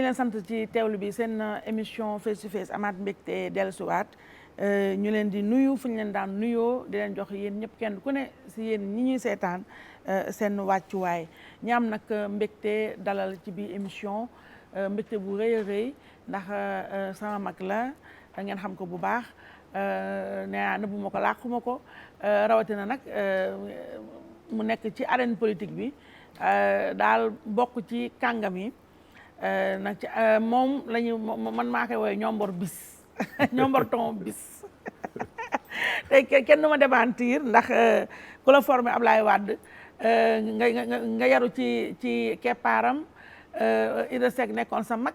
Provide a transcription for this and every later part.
leen sant ci teewlu bi seen émission face to face amaat mbégte dellusiwaat ñu leen di nuyu fu ñu leen daan nuyoo di leen jox yéen ñëpp kenn ku ne si yéen ñi ñuy seetaan seen wàccuwaay ñi am nag mbégte dalal ci biir émission mbégte bu rëy a rëy ndax sama mag la ngeen xam ko bu baax nee naa nëbbu ma ko làquma ko rawatina nag mu nekk ci arène politique bi daal bokk ci kàngam yi nag ci moom la ñu man maa koy woowee ñombor bis ñombor ton bis tey kenn du ma démentir ndax ku la formé Ablaye Wade nga yaru ci keppaaram Idrissa Seck nekkoon sa mag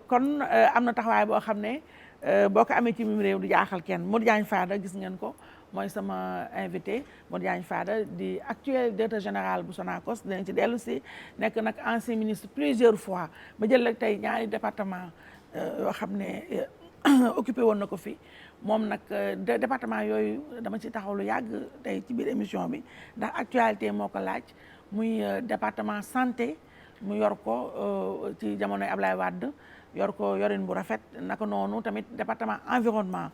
kon am na taxawaay boo xam ne boo ko amee ci mim réew du jaaxal kenn Modou Diagne Fada gis ngeen ko mooy sama invité Modou Diagne Fada di actuel directeur général bu Sonacos dinañ ci dellu si nekk nag ancien ministre plusieurs fois ba jël rek tey ñaari département yoo xam ne occupé woon na ko fi moom nag département yooyu dama ci taxaw lu yàgg tey ci biir émission bi ndax actualité moo ko laaj muy département santé mu yor ko ci jamonoy Ablaye Wade yor ko yorin bu rafet naka noonu tamit département environnement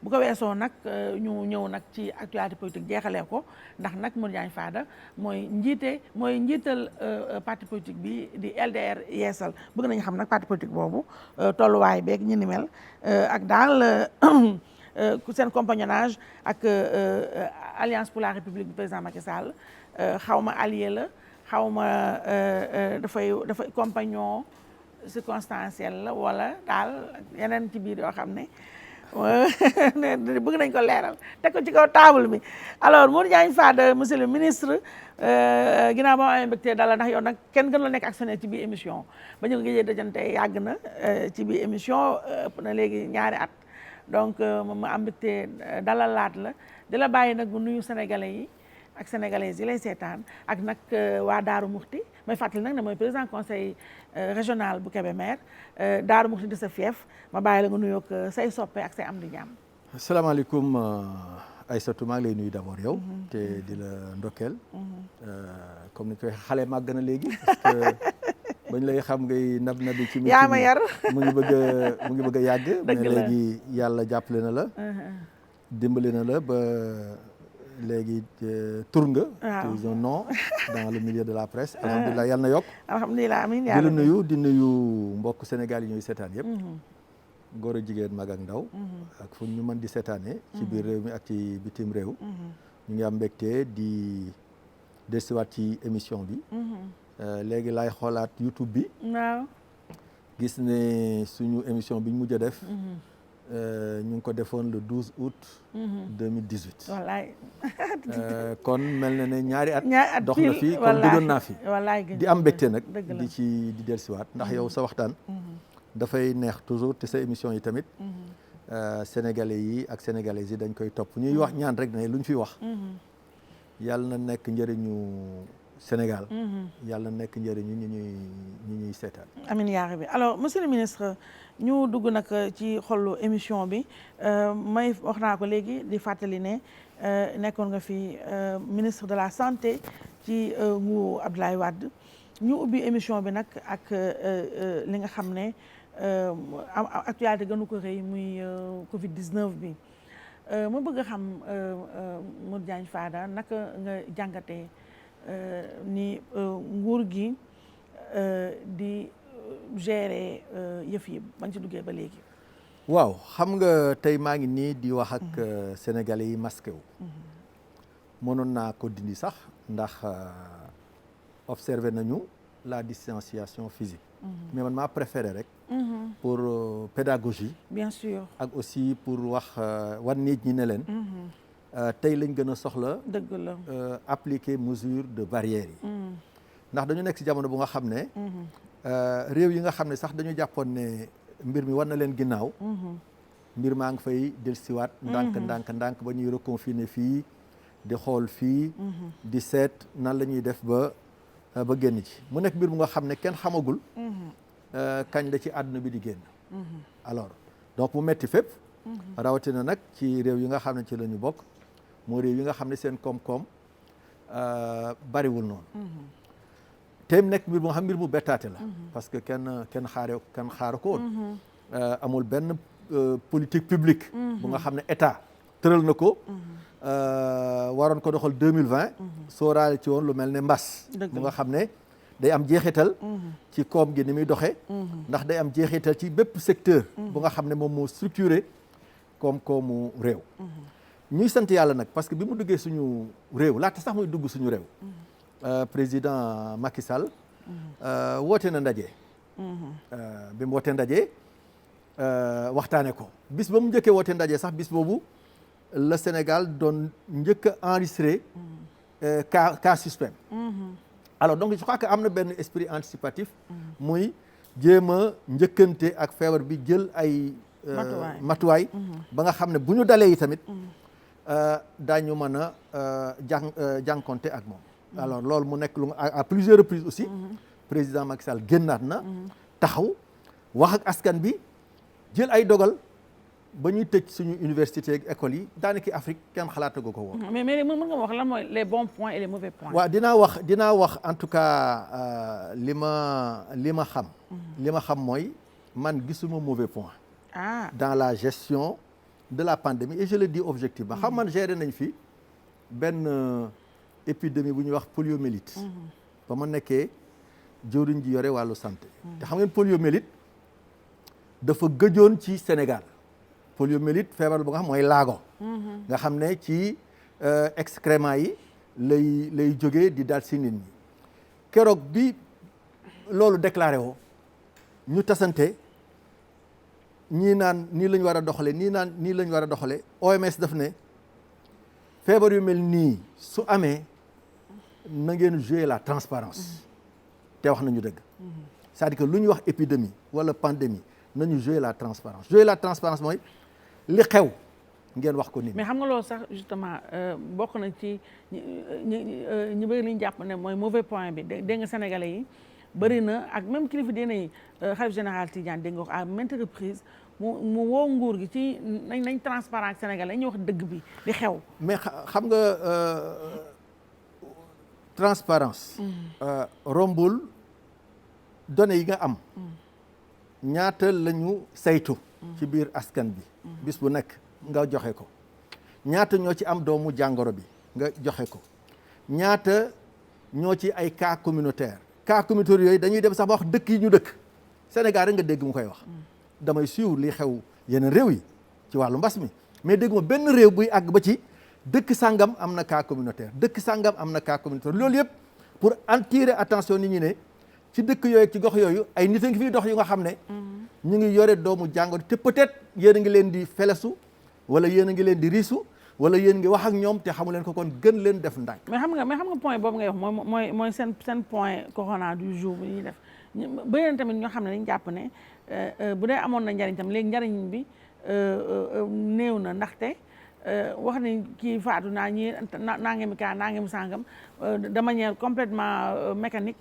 bu ko weesoo nag ñu ñëw nag ci actualité politique jeexalee ko ndax nag Modou Diagne Fada mooy njiital parti politique bi di LDR Yeesal bëgg nañu xam nag parti politique boobu tolluwaay beeg ñi ni mel ak daal seen compagnonnage ak Alliance pour la République du président Macky Sall xaw ma allié la xaw ma dafay compagnon circonstanciel la wala daal yeneen ci biir yoo xam ne bëgg nañ ko leeral teg ko ci kaw table bi alors Modou Diagne Fada monsieur le ministre ginnaaw ba ma amee mbégte dala ndax yow nag kenn gën la nekk actionnaire ci biir émission ba ñu ko géejee dajante yàgg na ci biir émission ëpp na léegi ñaari at donc ma am mbégte dalalaat la di la bàyyi nag bu nuyu sénégalais yi ak sénégalaises yi lay seetaan ak nag waa Daaru Muxti may fàttali nag ne mooy président conseil régional bu Kébémer Daaru Muxti di sa fief ma bàyyi la nga nuyoog say soppe ak say am di jàmm. asalaamaaleykum Aïssatou maa ngi lay nuyu d'abord yow. te di la ndokkeel. comme ni koy xale màgg na léegi. parce que bañ lay xam ngay nabi ci. yaa ma yar mu ngi bëgg a yàgg. mais léegi yàlla jàppale na la. dimbali na la ba. léegi tur nga. waaw tu es un nom dans le milieu de la presse. alhamdulilah yal na yokk. alhamdulilah amiin di la nuyu di nuyu mbokk Sénégal yi ñuy seetaan yëpp. góor a jigéen mag ak ndaw. ak fu ñu mën di seetaanee. ci biir réew mi ak ci bitim réew. ñu ngi am mbégte di desiwaat ci émission bi. léegi laay xoolaat YouTube bi. waaw. gis ne suñu émission bi ñu mujj a def. ñu ngi ko defoon le 12 août. 2018. wallaay. kon mel na ne ñaari at. dox na fi kon duggoon naa fi. di am mbégte nag di dellusiwaat ndax yow sa waxtaan. dafay neex toujours te sa émission yi tamit. sénégalais yi ak sénégalaises yi dañ koy topp ñuy wax ñaan rek ne lu ñu fi wax. yàlla na nekk njëriñu Sénégal. yàlla na nekk njëriñu ñi ñuy seetaan. amiin yaa rabbi alors monsieur le ministre. ñu dugg nag ci xolu émission bi may wax naa ko léegi di fàttali ne nekkoon nga fi ministre de la santé ci nguuru Abdoulaye Wade ñu ubbi émission bi nag ak li nga xam ne actualité gënu ko rëy muy Covid 19 bi ma bëgg a xam Modou Diagne Fada naka nga jàngatee ni nguur gi di. gérer yëf yi bañ ci duggee ba léegi. waaw xam nga tey maa ngi nii di wax ak sénégalais yi masqué wu. mënoon naa ko dindi sax ndax observé nañu la distanciation physique. mais man maa préféré rek. pour pédagogie. bien sûr ak aussi pour wax wan nit ñi ne leen. tey lañ gën a soxla. dëgg la appliquer mesure de barrière yi. ndax dañu nekk ci jamono bu nga xam ne. réew yi nga xam ne sax dañu jàppoon ne mbir mi war na leen ginnaaw. mbir maa ngi fay dellusiwaat. ndànk ba ñuy reconfiner fii di xool fii. di seet nan la ñuy def ba génn ci mu nekk mbir mu nga xam ne kenn xamagul. kañ la ci àdduna bi di génn. alors donc mu metti fépp. rawatina nag ci réew yi nga xam ne ci la ñu bokk moo réew yi nga xam ne seen koom-koom bariwul noonu. te nekk mbir moo xam mbir mu bettaate la parce que kenn xaaru ko woon amul benn politique publique bu nga xam ne état tëral na ko waroon ko doxal 2020 sooraale ci woon lu mel ne mbas bu nga xam ne day am jeexital ci koom gi ni muy doxee ndax day am jeexital ci bépp secteur bu nga xam ne moom moo structuré koom-koomu réew ñuy sant yàlla nag parce que bi mu duggee suñu réew laata sax muy dugg suñu réew président Macky Sall woote na ndaje bi mu wootee ndaje waxtaane ko bis ba mu njëkkee woote ndaje sax bis boobu le Sénégal doon njëkk a enregistré cas suspect alors donc je crois que am na benn esprit anticipatif muy jéem a njëkkante ak feebar bi jël ay matuwaay ba nga xam ne bu ñu dalee yi tamit daañu mën a jànkonte ak moom alors loolu mu nekk lu à plusieurs reprises aussi président Macky Sall génnaat na taxaw wax ak askan bi jël ay dogal ba ñuy tëj suñu université ak école yi daanaka Afrique kenn xalaatagu ko woon. mais mën nga wax lan mooy les bons points et les mauvais points. waaw dinaa wax en tout cas li ma xam mooy man gisuma mauvais point. dans la gestion de la pandémie et je le dis objectivement xam man géré nañ fi benn épidémie bu ñuy wax poliomyélite. ba ma nekkee jëwriñ ji yore wàllu santé. te xam ngeen poliomyélite dafa gëjoon ci Sénégal. poliomyélite feebar bu nga xam mooy laago nga xam ne ci excréments yi lay jógee di dal si nit ñi keroog bi loolu déclaré woo ñu tasante ñii naan nii lañ war a doxale nii naan nii lañ war a doxale OMS daf ne feebar yu mel nii su amee na ngeen jouer la transparence te wax nañu dëgg c'est-à-dire que lu ñuy wax épidémie wala pandémie nañu jouer la transparence mooy li xew ngeen wax ko nit mais xam nga loolu sax justement bokk na ci ñu bëri li ñu jàpp ne mooy mauvais point bi dégg nga sénégalais yi bëri na ak même kilifa diine yi xalif général Tidiane dégg nga ko à maintes reprises mu woo nguur gi ci nañ transparent ak sénégalais ñu wax dëgg bi li xew mais xam nga transparence rombul données yi nga am ñaata lañu saytu ci biir askan bi bis bu nekk nga joxe ko ñaata ñoo ci am doomu jàngoro bi nga joxe ko ñaata ñoo ci ay cas communautaire yooyu dañuy dem sax ba wax dëkk yi ñu dëkk Sénégal rek nga dégg mu koy wax damay suivre li xew yeneen réew yi ci wàllu mbas mi mais dégg ma benn réew buy àgg ba ci dëkk sàngam am na cas communautaire dëkk sàngam am na cas communautaire loolu yëpp pour attirer attention nit ñi ne ci dëkk yooyu ci gox yooyu ay nit a ngi fiy dox yu nga xam ne ñu ngi yore doomu jàngoro te peut-être yéen a ngi leen di felesu wala yéen a ngi leen di riisu wala yéen ngi wax ak ñoom te xamu leen ko kon gën leen def ndànk. mais xam nga point boobu ngay wax mooy seen point corona du jour bu ñuy def bëri na tamit ñoo xam ne dañu jàpp ne bu dee amoon na njariñ tam léegi njariñ bi néew na ndaxte wax nañ kii faatu naa ñi nangami kaa nangami sàngam de manière complètement mécanique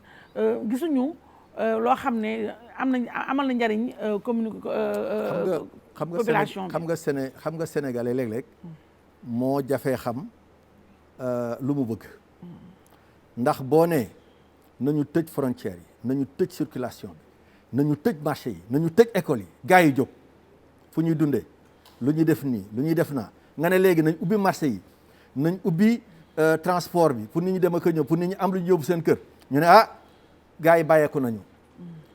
gisuñu loo xam ne amal na njariñ population bi xam nga sénégalais léeg-léeg moo jafee xam lu mu bëgg ndax boo nee nañu tëj frontières yi nañu tëj circulation bi nañu tëj marché yi nañu tëj école yi gars yi jóg fu ñuy dundee lu ñuy def nii lu ñuy def naa nga ne léegi nañ ubbi marché yi nañ ubbi transport bi pour nit ñi dem ak a ñëw pour nit ñi am lu ñu yóbbu seen kër ñu ne gars yi bàyyeeku nañu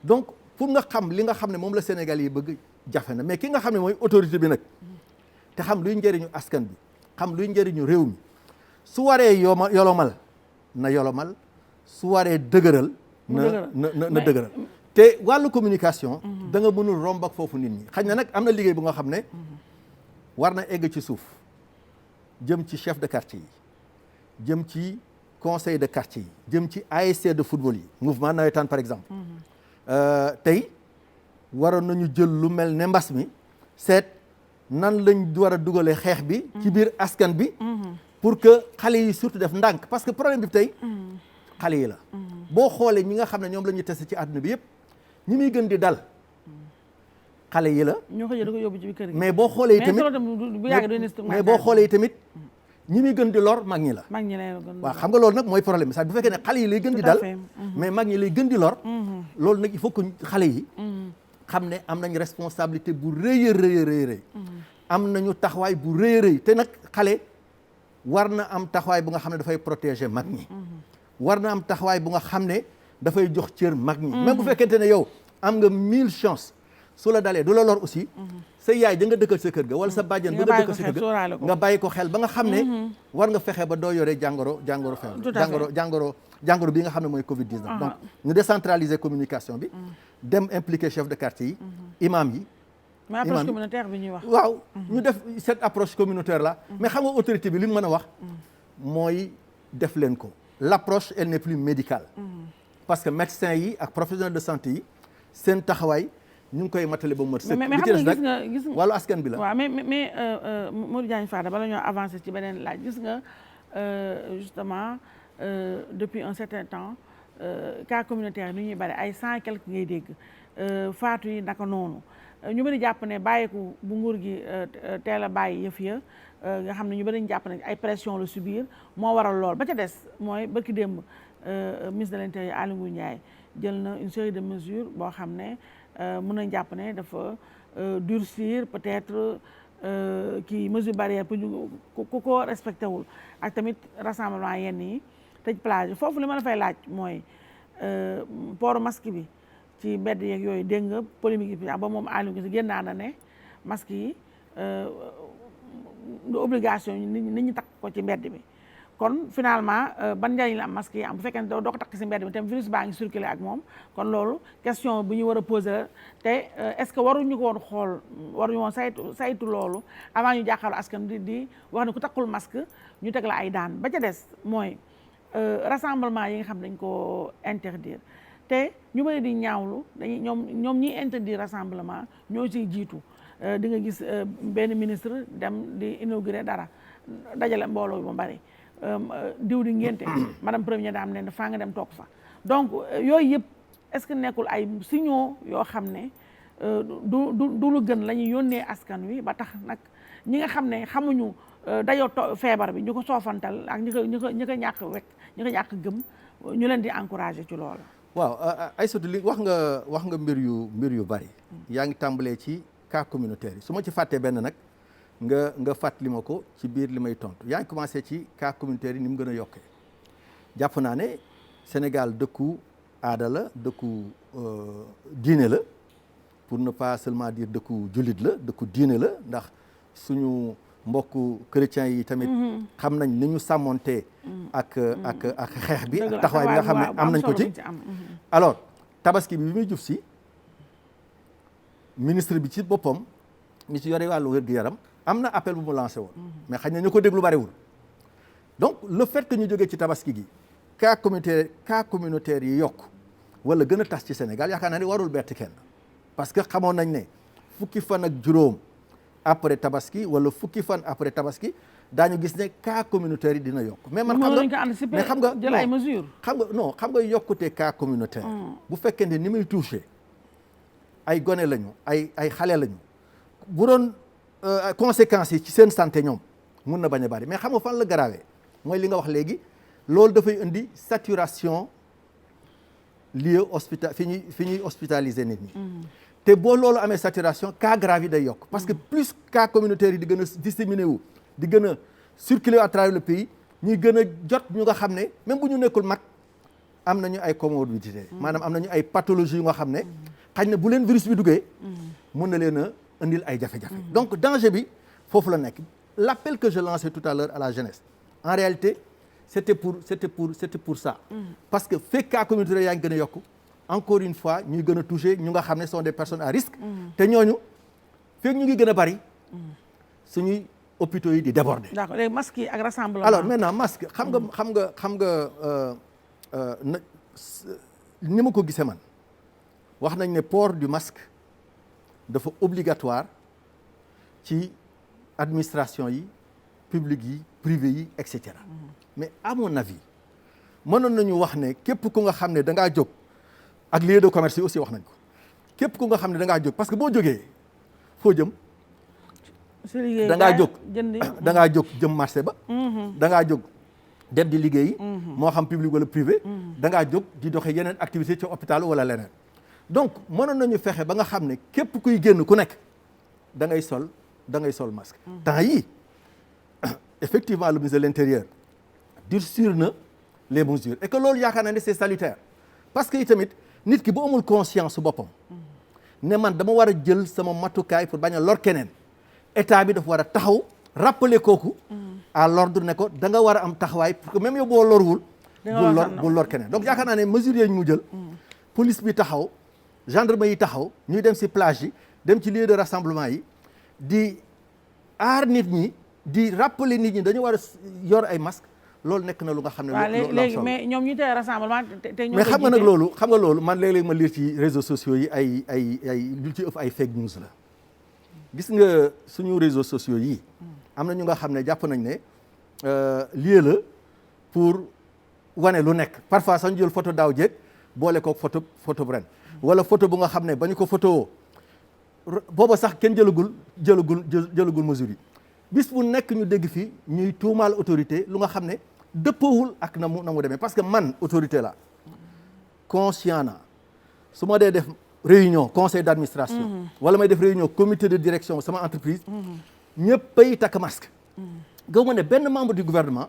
donc pour nga xam li nga xam ne moom la Sénégal yi bëgg jafe na mais ki nga xam ne mooy autorité bi nag te xam luy njëriñu askan bi xam luy njëriñu réew mi su waree yolomal na yolomal su waree dëgëral na dëgëral te wàllu communication da nga mënul romb ak foofu nit ñi xëy na nag am na liggéey bu nga xam ne war na egg ci suuf jëm ci chef de quartier yi jëm ci conseil de quartier yi jëm ci ASC de football yi mouvement nawetaan par exemple tey waroon nañu jël lu mel ne mbas mi seet nan lañ war a dugalee xeex bi ci biir askan bi pour que xale yi surtout def ndànk parce que problème bi tey xale yi la boo xoolee ñi nga xam ne ñoom la ñuy testé ci àdduna bi yëpp ñi muy gën di dal xale yi la ñoo ko yóbbu ci biir kër gi mais boo xoolee tamit mais boo xoolee tamit ñi muy gën di lor mag ñi la. mag ñi lay gën waaw xam nga loolu nag mooy problème bi sax bu fekkee ne xale yi lay gën di dal mais mag ñi lay gën di lor loolu nag il faut que xale yi xam ne am nañ responsabilité bu rëy a rëy a rëy am nañu taxawaay bu rëy a rëy te nag xale war na am taxawaay bu nga xam ne dafay protéger mag ñi war na am taxawaay bu nga xam ne dafay jox cër mag ñi même bu fekkente ne yow am nga 1000 chances su la dalee du la lor aussi sa yaay da nga dëkkal sa kër ga wala sa bàjjen ba nga dëkkal sa kër ga nga bàyyi ko xel ba nga xam ne war nga fexe ba doo yore jàngoro bi nga xam ne mooy Covid-19 donc ñu décentraliser communication bi dem impliquer chef de quartier yi imam yi mais approche communautaire bi ñuy wax waaw ñu def cette approche communautaire là mais xam nga autorité bi li mu mën a wax mooy def leen ko l'approche elle n'est plus médicale parce que médecins yi ak professionnels de santé yi seen taxawaay ñu ngi koy matale ba mu mat sëkk. mais xam nga gis nga wàllu askan bi la. waaw mais Modou Diagne Fada bala ñoo avancer ci beneen laaj gis nga justement depuis un certain temps cas communautaire ni ñuy bari ay 100 quelque ngay dégg faatu yi naka noonu ñu bëri jàpp ne bàyyiku bu nguur gi teel a bàyyi yëf ya nga xam ne ñu bëri jàpp ne ay pression la subir moo waral lool ba ca des mooy barki démb ministre de l'Intérieur Aly Ngouille Ndiaye jël na une série de mesures boo xam ne mën nañ jàpp ne dafa durcir peut-être kii mesure barrière pour ñu ku ko respecté wul ak tamit rassemblement yenn yi tëj plage foofu li ma la fay laaj mooy port masque bi ci mbedd yeeg yooyu dégg nga polémique yi ba moom Aliou Ngouille génnaa na ne masque yi du obligation nit ñi takk ko ci mbedd bi kon finalement ban njëriñ la am masque yi am bu fekkee ne doo ko takk ci mbedd bi tam virus baa ngi circulé ak moom kon loolu question bu ñu war a poser la te est-ce que waruñu ko woon xool waruñu woon saytu loolu avant ñu jàkkaarloo askan di wax ne ku takkul masque ñu teg la ay daan ba ca des mooy rassemblement yi nga xam dañ ko interdire te ñu bëri di ñaawlu dañuy ñoom ñiy interdire rassemblement ñoo ciy jiitu di nga gis benn ministre dem di inaugurer dara dajale mbooloo yu bari diw di ngénte madame première dame ne faa nga dem toog fa donc yooyu yëpp est-ce que nekkul ay signaux yoo xam ne du lu gën la ñuy yónnee askan wi ba tax nag ñi nga xam ne xamuñu dayoo feebar bi ñu ko soofantal ak ñi ko ñàkk wekk ñi ko ñàkk gëm ñu leen di encourager ci loolu. waaw Aïssatou li wax nga mbir yu bari yaa ngi tàmbalee ci cas communautaire yi su ma ci fàttee benn nag nga fàttali ma ko ci biir li may tontu yaa ngi commencé ci cas communautaire yi ni mu gën a yokkee jàpp naa ne Sénégal dëkku aada la dëkku diine la pour ne pas seulement dire dëkku jullit la dëkku diine la ndax suñu mbokku chrétiens yi tamit xam nañ ni ñu sàmmontee ak xeex bi ak taxawaay bi nga xam ne am nañ ko ci alors tabaski bi muy jub si ministre bi ci boppam ñi ci yore wàllu wér-gu-yaram am na appel bu mu lancé woon mais xëy na ñu ko déglu bariwul donc le fait que ñu jógee ci tabaski gi cas communautaire yi yokk wala gën a tas ci Sénégal yaakaar naa ne warul bett kenn parce que xamoon nañ ne fukki fan ak juróom après tabaski wala fukki fan après tabaski daañu gis ne cas communautaire yi dina yokk mais man xam nga jël ay mesures xam nga yokkute cas communautaire bu fekkee ne ni muy touché ay gone lañu ay xale lañu bu doon conséquences yi ci seen santé ñoom mun na bañ a bari mais xam nga fan la garaawee mooy li nga wax léegi loolu dafay indi saturation lieu fi ñuy hospitaliser nit ñi te boo loolu amee saturation cas grave yi day yokk parce que plus cas communautaire yi di gën a disséminé wu di gën a circuler à travers le pays ñuy gën a jot ñu nga xam ne même bu ñu nekkul mag am nañu ay comorbidité maanaam am nañu ay pathologies yu nga xam ne xañ na bu leen virus bi duggee mun na leen a indil ay jafe-jafe donc danger bi foofu la nekk l'appel que je lançais tout à l'heure à la jeunesse en réalité c'était pour ça parce que fekk cas communautaire yaa ngi gën a yokk encore une fois ñuy gën a touché ñu nga xam ne sont des personnes à risque te ñooñu fekk ñu ngi gën a bari suñuy hôpitaux yi di déborder. d'accord léegi masques yi ak rassemblement. alors maintenant masque xam nga ni ma ko gisee man wax nañ ne port du masque dafa obligatoire ci administration yi publique yi privé yi et cetera mais à mon avis mënoon nañu wax ne képp ku nga xam ne da ngaa jóg ak lieu de commerce yi aussi wax nañ ko képp ku nga xam ne da ngaa jóg parce que boo jógee foo jëm da ngaa jóg da ngaa jóg jëm marché ba da ngaa jóg dem di liggéeyi moo xam public wala privé da ngaa jóg di doxe yeneen activité ci hôpital wala leneen donc mënoon nañu fexe ba nga xam ne képp kuy génn ku nekk da ngay sol masque temps yi effectivement le ministre de l'Intérieur durcir na les mesures et que loolu yaakaar naa ne c'est salutaire parce que itamit nit ki bu amul conscience su boppam ne man dama war a jël sama matukaay pour bañ a lor keneen état bi dafa war a taxaw rappeler kooku à l'ordre ne ko da nga war a am taxawaay pour que même yow boo lorwul bul lor keneen donc yaakaar naa ne mesures yooyu mu jël police bi taxaw gendarme yi taxaw ñuy dem ci plage yi dem ci lieu de rassemblement yi di aar nit ñi di rappeler nit ñi dañu war a yor ay masques loolu nekk na lu nga xam ne léegi mais ñoom ñu tey rassemblement mais xam nga nag loolu man léeg-léeg ma lire ci réseaux sociaux yi ay lu ci ëpp ay fake news la gis nga suñu réseaux sociaux yi am na ñu nga xam ne jàpp nañ ne lieu la pour wane lu nekk parfois sax ñu jël photo daaw jéeg boole ko photo ren wala photo bu nga xam ne ba ñu ko photo booba sax kenn jëlagul mesure yi bis bu nekk ñu dégg fii ñuy tuumaal autorité lu nga xam ne dëppoowul ak na mu demee parce que man autorité la conscient na su ma dee def réunion conseil d'administration wala may def réunion comité de direction sama entreprise ñëppay takk masque gaw ma ne benn membre du gouvernement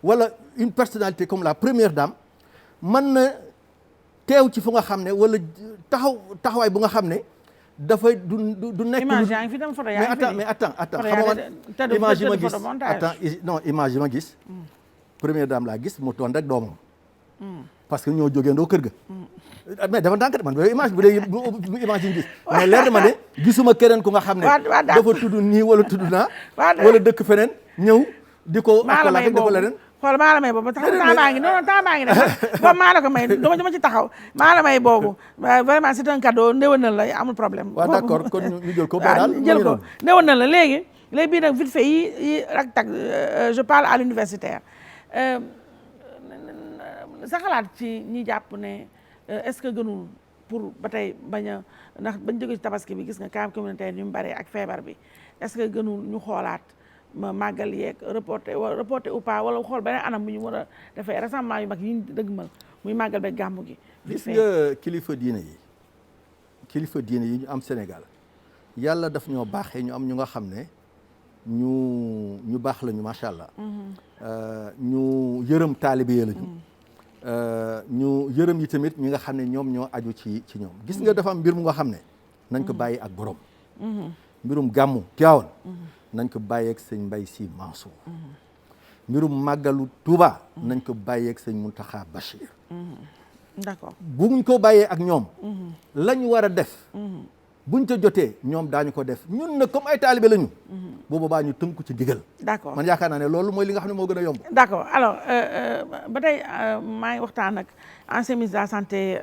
wala une personnalité comme la première dame mën na teew ci fu nga xam ne wala taxawaay bu nga xam ne dafay du nekk image yaa ngi fi dem photo yaa ngi fi mais attends xam nga image yi ma gis image yi ma gis première dame laa gis mu toon rek doomam parce que ñoo jógeendoo kër ga mais dafa ndànk man image bu dee image yi gis mais leer na ma ne gisuma keneen ku nga xam ne dafa tudd nii wala tudd naa wala dëkk feneen ñëw di ko akolaake dafa leneen xool maa la may boobu tax temps baa ngi ne boobu maa la ko may dama ci taxaw maa la may boobu vraiment c'est un cadeau ndéwénal la amul problème waaw d'accord kon ñu jël ko daal jël ko ndéwénal la léegi bii nag vite fait yi rak tak je parle à l'universitaire sa xalaat ci ñi jàpp ne est-ce que gënul pour ba tey bañ a ndax bañ jóge ci tabaski bi gis nga cas communautaire ñu mu bare ak feebar bi est-ce que gënul ñu xoolaat ma màggal yeeg reporté ou pas wala xool beneen anam bu ñu mën a defee rassemblement yu mag yi ñu dëgmal muy màggal beeg gàmmu gi. gis nga kilifa diine yi ñu am Sénégal yàlla daf ñoo baaxee ñu am ñu nga xam ne ñu baax lañu macha allah. ñu yërëm taalibe yi lañu. ñu yërëm yi tamit ñi nga xam ne ñoom ñoo aju ci ñoom gis nga dafa am mbir mu nga xam ne nañ ko bàyyi ak borom. mbirum gàmmu Tiwaawan nañ ko bàyyeeg sëñ Mbaye Sy Mansour mbirum màggalu Touba nañ ko bàyyeeg sëñ Mountakha Bachir d'accord buñ ko bàyyee ak ñoom lañ war a def buñ ca jotee ñoom daañu ko def ñun nag comme ay taalibe lañu bu boobaa ñu tënku ci digal d'accord man yaakaar naa ne loolu mooy li nga xam ne moo gën a yomb d'accord alors ba tey maa ngi waxtaan ak ancien ministre de la santé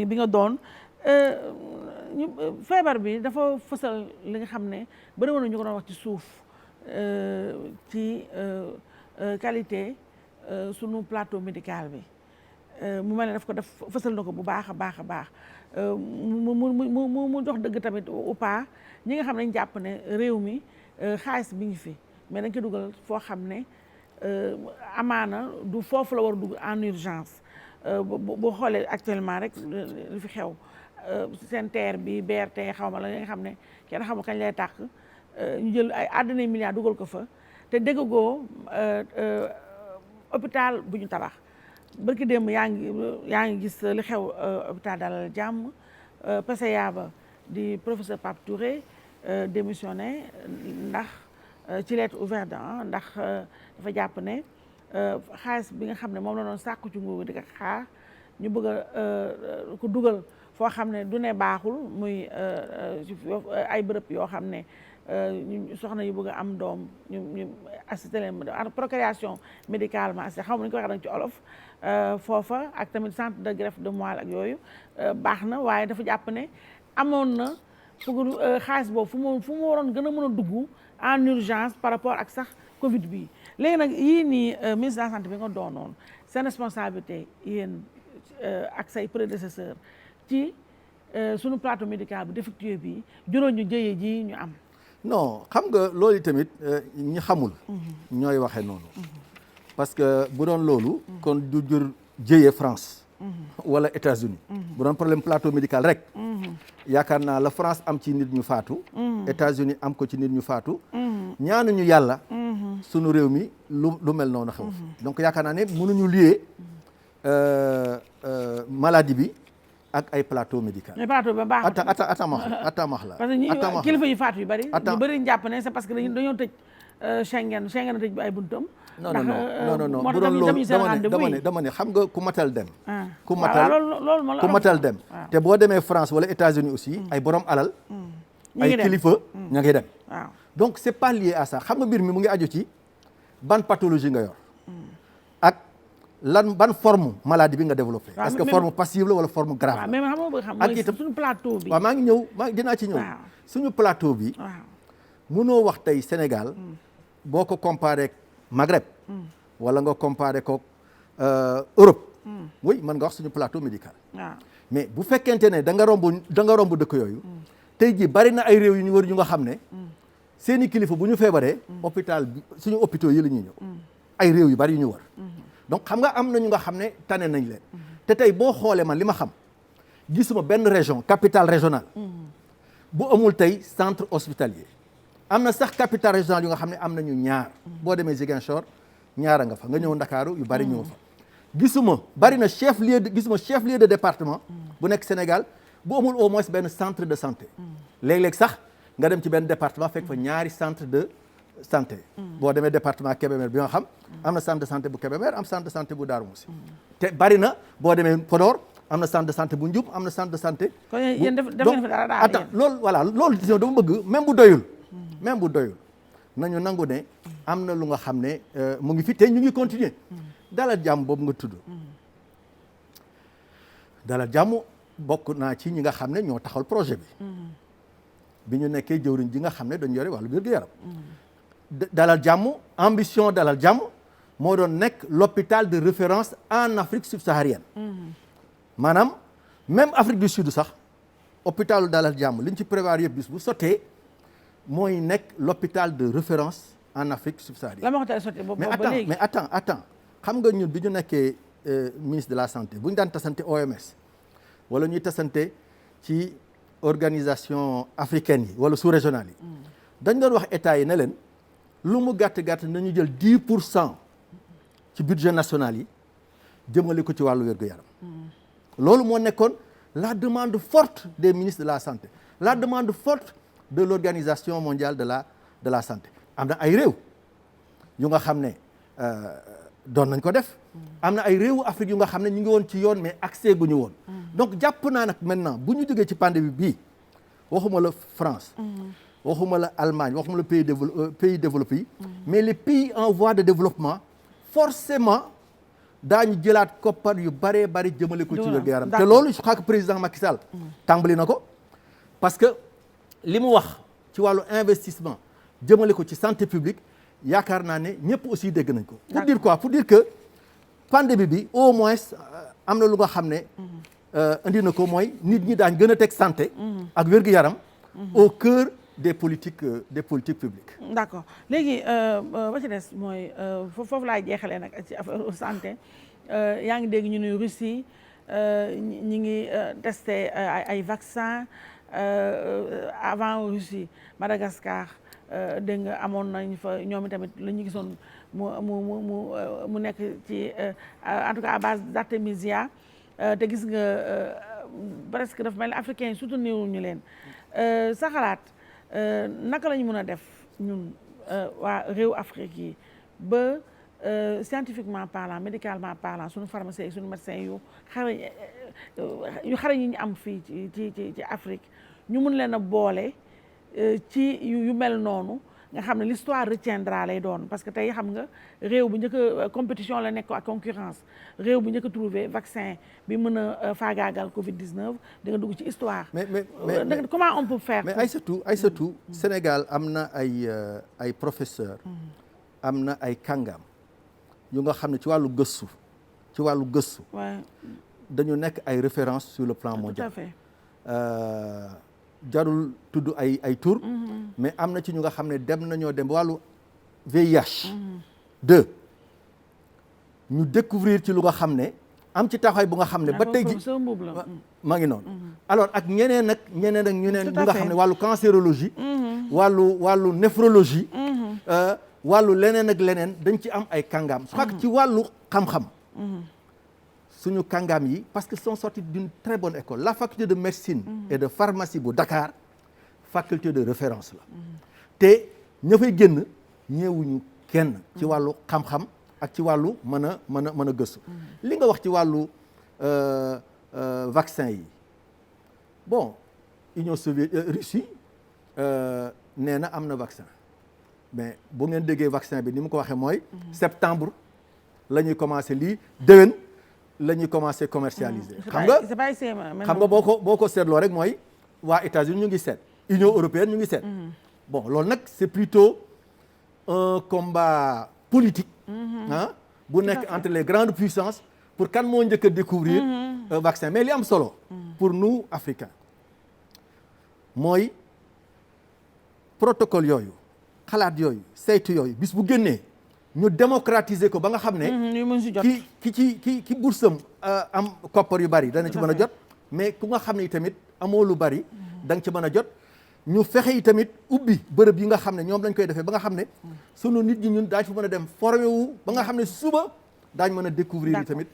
bi nga doon feebar bi dafa fësal li nga xam ne bëri woon ñu ko doon wax ci suuf ci qualité sunu plateau médical bi mu mel ne daf ko def fësal na ko bu baax a baax a baax mu jox dëgg tamit ou pas ñi nga xam ne dañ jàpp ne réew mi xaalis bi ngi fi mais dañ ko dugal foo xam ne amaana du foofu la war a dugg en urgence boo xoolee actuellement rek li fi xew seen TER bi BRT xaw ma la nga xam ne kenn xamul kañ lay tàkk ñu jël ay àddina milliards dugal ko fa te déggoo hôpital bu ñu tabax barki démb yaa ngi gis li xew hôpital Dalal Jàmm PCA ba di professeur Pape Touré démissionné ndax ci lettre ouverte ndax dafa jàpp ne xaalis bi nga xam ne moom la doon sàkku ci nguur di ko xaar ñu bëgg a ko dugal foo xam ne du ne baaxul muy ay bërëb yoo xam ne soxna yu bëgg a am doom ñu assisté leen procréation médicalement assisté xaw ma ñu ko waxee nag ci olof foofa ak tamit centre de greffe de moelle ak yooyu baax na waaye dafa jàpp ne amoon na pour xaalis boobu fu mu waroon gën a mën a dugg en urgence par rapport ak sax Covid bi léegi nag yii nii ministre de la santé bi nga doonoon seen responsabilité yéen ak say prédécesseur ci sunu plateau médical bu défectueux bi juróom ñu jëyee ji ñu am. non xam nga loolu tamit ñi xamul ñooy waxee noonu parce que bu doon loolu kon du jur jëyee France wala États-Unis bu doon problème plateau médical rek yaakaar naa la France am ci nit ñu faatu États-Unis am ko ci nit ñu faatu ñaanuñu yàlla sunu réew mi lu mel noonu xew donc yaakaar naa ne mënuñu lier maladie bi ak ay plateau médical. mais plateau ba baax ata max la parce que kilifa yu faatu yu bari ñu bari jàpp ne c'est parce que dañoo tëj Schengen tëj bi ay buntam. non bu doon loolu dama ne xam nga ku matal dem. ku matal dem. te boo demee France wala États-Unis aussi ay borom alal. ay kilifa ña ngi dem. donc c'est pas lié à ça xam nga mbir mi mu ngi aju ci ban pathologie nga yor. ak ban forme maladie bi nga développé. est-ce que forme passive la wala forme grave. waaw mais xam nga mooy suñu plateau bi. waaw maa ngi ñëw dinaa ci ñëw. suñu plateau bi. mënoo wax tey Sénégal. boo ko comparé ak Maghreb. wala nga comparé ko Europe. oui mën nga wax suñu plateau médical. mais bu fekkente ne da nga romb dëkk yooyu. tey jii bari na ay réew yu ñu wër ñu nga xam ne. seeni kilifa bu ñu feebaree. hôpital bi suñu hôpitaux yi la ñuy ñëw. ay réew yu bari yu ñu wër. donc xam nga am na ñu nga xam ne tane nañ leen. te tey boo xoolee man li ma xam gisuma benn région capitale régionale. bu amul tey centre hospitalier. am na sax capitale régionale yu nga xam ne am nañu ñaar. boo demee Ziguinchor ñaara nga fa nga ñëw Ndakaaru yu bari ñëw fa. gisuma bari na chef lieu de département. bu nekk Sénégal bu amul au moins benn centre de santé. léeg-léeg sax nga dem ci benn département fekk fa ñaari centre de santé. boo demee département Kébémer bi nga xam am na centre de santé bu Kébémer am centre de santé bu Darou Moussi. te bari na boo demee Podor am na centre de santé bu Ndioum am na centre de santé. kon yéen def ngeen fi dara daal attends loolu voilà loolu dama bëgg même bu doyul nañu nangu ne am na lu nga xam ne mu ngi fi te ñu ngi continuer. dalal jàmm boobu nga tudd. dalal jàmm bokk naa ci ñi nga xam ne ñoo taxawal projet bi. bi ñu nekkee jëwriñ ji nga xam ne dañu yore wàllu wér-gu-yaram. dalal jàmm ambition dalal jàmm moo doon nekk l'hôpital de référence en Afrique subsaharienne. maanaam même Afrique du Sud sax hôpitalu dalal jàmm liñ ci prévoir yëpp bis bu sottee mooy nekk l'hôpital de référence en Afrique subsaharienne. la ma ko tey sottee boobu ba léegi mais attends xam nga ñun bi ñu nekkee ministre de la santé bu ñu daan tasante OMS wala ñuy tasante ci organisation africaine yi wala sous-régionale yi. dañ doon wax état yi ne leen lu mu gàtt nañu jël 10% ci budget national yi jëmale ko ci wàllu wér-gu-yaram. loolu moo nekkoon la demande forte des ministres de la santé la demande forte de l'organisation mondiale de la santé. am na ay réew yu nga xam ne doon nañ ko def. am na ay réewu Afrique yu nga xam ne ñu ngi woon ci yoon mais accès gu ñu woon. donc jàpp naa nag maintenant bu ñu jógee ci pandémie bii waxuma la France. waxuma la Allemagne waxuma la pays développés yi. mais les pays en voie de développement forcément daañu jëlaat koppar yu bëree bëri jëmale ko ci wér-gu-yaram te loolu je crois que président Macky Sall tàmbali na ko parce que li mu wax ci wàllu investissement jëmale ko ci santé publique yaakaar naa ne ñëpp aussi dégg nañ ko. pour dire quoi pour dire que pandémie bi au moins am na lu nga xam ne indi na ko mooy nit ñi daañ gën a teg santé ak wér-gu-yaram au cœur des politiques publiques. d'accord léegi ba ci des mooy foofu laay jeexalee nag ci affaire santé yaa ngi dégg ñu ne Russie ñi ngi testé ay vaccin avant Russie Madagascar dégg nga amoon nañ fa ñoom tamit la ñu gisoon mu nekk ci en tout cas à base d'artémisia te gis nga presque dafa mel ni africains yi soutenir ñu leen sa xalaat. naka la ñu mën a def ñun waa réew Afrique yi ba scientifiquement parlant médicalement parlant suñu pharmaciens yi suñu médecins yu xarañ yi ñu am fii ci Afrique ñu mun leen a boole ci yu mel noonu nga xam ne l'histoire retiendra lay doon parce que tey xam nga réew bu njëkk a compétition la nekk ak concurrence réew bu njëkk a trouvé vaccin bi mën a faagaagal Covid-19 da nga dugg ci histoire. mais comment on peut faire. mais Aïssatou Sénégal am na ay professeurs. am na ay kàngam yu nga xam ne ci wàllu gëstu. dañu nekk ay références sur le plan mondial. tout à fait. jarul tudd ay tur. mais am na ci ñu nga xam ne dem nañoo dem wàllu VIH. 2 ñu découvrir ci lu nga xam ne am ci taxawaay bu nga xam ne ba tey ji maa ngi noonu. alors ak ñeneen ak ñeneen ak ñeneen ñu nga xam ne wàllu cancérologie. wàllu néphrologie. wàllu leneen ak leneen dañ ci am ay kàngaam. je crois que ci wàllu xam-xam. suñu kàngaam yi parce que sont sortis d'une très bonne école la faculté de médecine et de pharmacie bu Dakar faculté de référence la te ña fay génn ñeewuñu kenn ci wàllu xam-xam ak ci wàllu mën a gëstu li nga wax ci wàllu vaccin yi bon Union soviétique Russie nee na am na vaccin mais bu ngeen déggee vaccin bi ni mu ko waxee mooy septembre la ñuy commencé lii déwén la ñuy commencé commercialiser. xam nga boo ko seetloo rek mooy waa États-Unis ñu ngi seet Union européenne ñu ngi seet. bon loolu nag c'est plutôt un combat politique. bu nekk entre les grandes puissances pour kan moo njëkk a découvrir vaccin mais li am solo. pour nous Africains mooy protocole yooyu xalaat yooyu saytu yooyu bis bu génnee. ñu démocratiser ko ba nga xam ne ki bursam am koppar yu bari dana ci mën a jot mais ku nga xam ne tamit amoo lu bari da nga ci mën a jot ñu fexe yi tamit ubbi bërëb yi nga xam ne ñoom lañ koy defee ba nga xam ne sunu nit ñi ñun daañ fa mën a dem formé wu ba nga xam ne suba daañ mën a découvrir yi tamit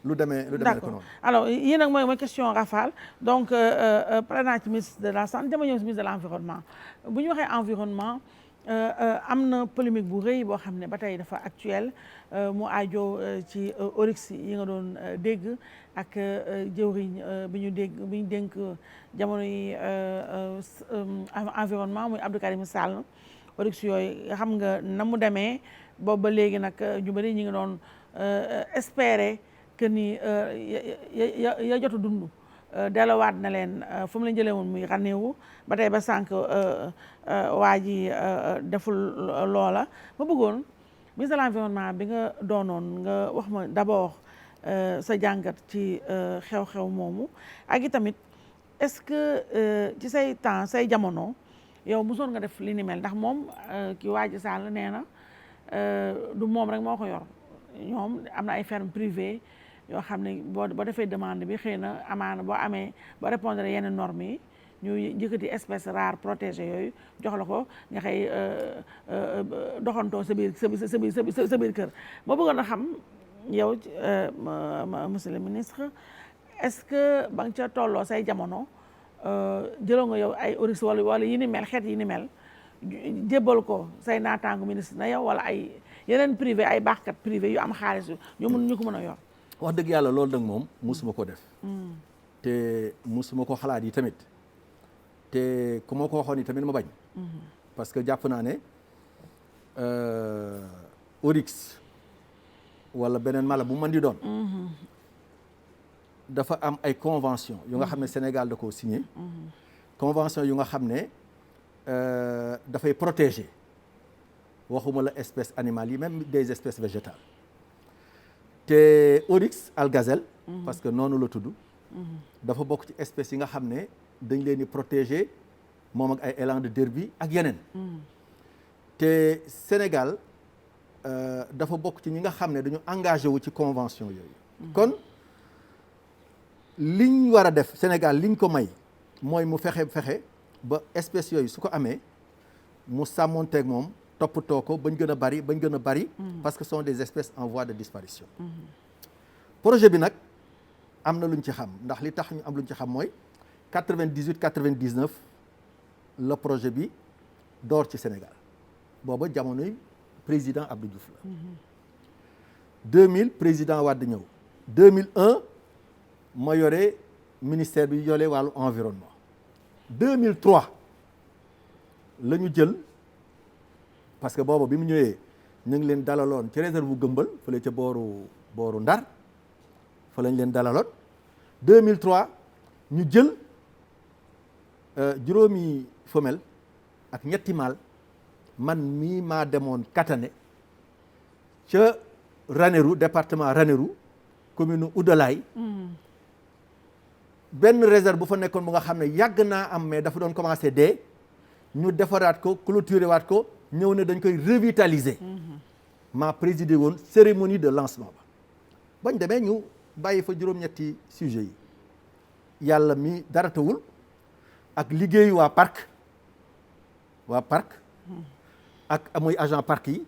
lu demee ko noonu. alors yéen nag mooy question rafale donc pare naa ci ministre de la santé dama ñëw ci ministre de l'environnement bu ñu waxee environnement am na polémique bu rëy boo xam ne ba tey dafa actuel mu aajo ci oryx yi nga doon dégg ak jëwriñ bi ñu dénk jamono yi environnement muy Abdou Karim Sall oryx yooyu xam nga na mu demee boobu ba léegi nag ñu bëri ñu ngi doon espérer que ni ya jotu dund delawaat na leen fu mu leen jëlee woon muy Ranérou ba tey ba sànq waa ji deful loola ma bëggoon ministre de l'environnement bi nga doonoon nga wax ma d'abord sa jàngat ci xew-xew moomu ak i tamit est-ce que ci say temps say jamono yow mosoon nga def li ni mel ndax moom ki waa ji Sall nee na du moom rek moo ko yor ñoom am na ay ferme privée yoo xam ne boo defee demande bi xëy na amaana boo répondre yenn normes yi ñu njëkkati espèce rare protégée yooyu jox la ko nga xëy doxantoo sa biir kër moo bëggoon a xam yow monsieur le ministre est-ce que ba nga ca tolloo say jamono jëloo nga yow ay oryx wala yi ni mel xeet yi ni mel jébbal ko say naataangu ministre na yow wala ay yeneen privé ay baaxkat privé yu am xaalis ñu ko mën a yor. wax dëgg yàlla loolu nag moom musuma ko def te musuma ko xalaat yi tamit te ku ma ko waxoon yi tamit ma bañ parce que jàpp naa ne oryx wala beneen mala bu mën di doon dafa am ay convention yu nga xam ne Sénégal da koo signé convention yu nga xam ne dafay protéger waxuma la espèces animales yi même des espèces végétales te oryx algazelle parce que noonu la tudd dafa bokk ci espèces yi nga xam ne dañ leen di protéger moom ak ay élan de derby ak yeneen te Sénégal dafa bokk ci ñi nga xam ne dañu engagé wu ci convention yooyu kon liñ war a def Sénégal liñ ko may mooy mu fexe ba espèces yooyu su ko amee mu sàmmonteeg moom toppatoo ko bañ gën a bari parce que ce sont des espèces en voie de disparition projet bi nag am na luñ ci xam ndax li tax ñu am luñ ci xam mooy 98 99 la projet bi door ci Sénégal booba jamonoy président Abdou Diouf la 2000 président Wade ñëw 2001 ma yore ministère bi yore wàllu environnement 2003 la ñu jël parce que booba bi mu ñëwee ñu ngi leen dalaloon ci réserve bu Gëmbal fële ca booru Ndar fa lañ leen dalaloon 2003 ñu jël juróomi femelle ak ñetti mâle man mii maa demoon Katané ca Ranérou département Ranérou commune Oudalaye benn réserve bu fa nekkoon bu nga xam ne yàgg naa am mais dafa doon commencé dee ñu defaraat ko clôturer waat ko ñëw ne dañ koy revitaliser. maa présidé woon cérémonie de lancement ba bañ demee ñu bàyyi fa juróom-ñetti sujets yi yàlla mi dara tawul ak liggéeyu waa parc ak mooy agent parc yi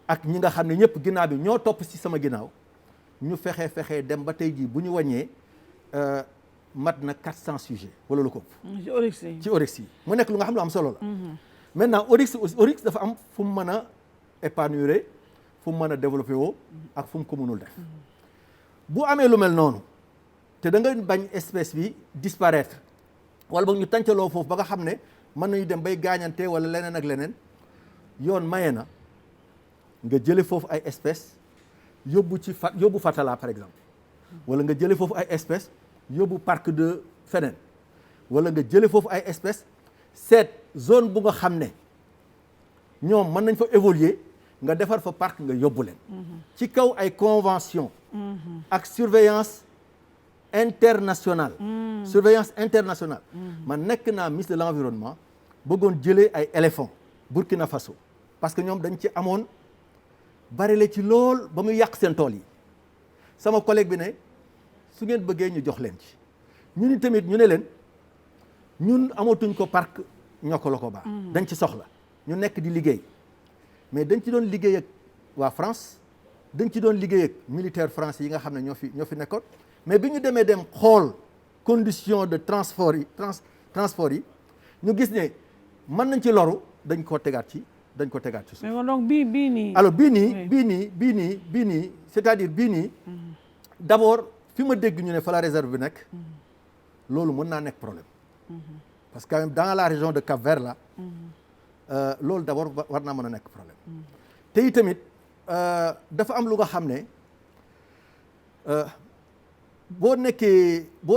ak ñi nga xam ne ñëpp ginnaaw bi ñoo topp ci sama ginnaaw ñu fexe dem ba tey jii bu ñu wàññee mat na 400 sujets wala lu ko ëpp ci Oryx yi mu nekk lu nga xam lu am solo la. maintenant Oryx dafa am fu mu mën a épanouir fu mu mën a développer woo ak fu mu ko mënul def bu amee lu mel noonu te da nga bañ espèce bi disparaître wala boog ñu tàncaloo foofu ba nga xam ne mën nañu dem bay gaañante wala leneen ak leneen yoon maye na nga jële foofu ay espèces yóbbu Fatala par exemple wala nga jële foofu ay espèces yóbbu parc de feneen wala nga jële foofu ay espèces seet zone bu nga xam ne ñoom mën nañ fa évoluer nga defar fa parc nga yóbbu leen ci kaw ay convention ak surveillance internationale man nekk naa ministre de l'environnement bëggoon jëlee ay éléphants Burkina Faso parce que ñoom dañ ci amoon bari la ci lool ba muy yàq seen tool yi sama collègue bi ne su ngeen bëggee ñu jox leen ci ñun tamit ñu ne leen ñun amatuñ ko parc Niokolo-Koba dañ ci soxla ñu nekk di liggéey mais dañ ci doon liggéey ak waa France dañ ci doon liggéey ak militaire français yi nga xam ne ñoo fi nekkoon mais bi ñu dem xool condition de transport yi ñu gis ne mën nañ ci loru dañ ko tegaat ci suuf. mais donc bii nii. alors bii nii c'est-à-dire bii nii d'abord fi ma dégg ñu ne fa la réserve bi nekk loolu mën naa nekk problème parce que quand même dans la région de Cap-Vert là loolu d'abord war naa mën a nekk problème te itamit dafa am lu nga xam ne boo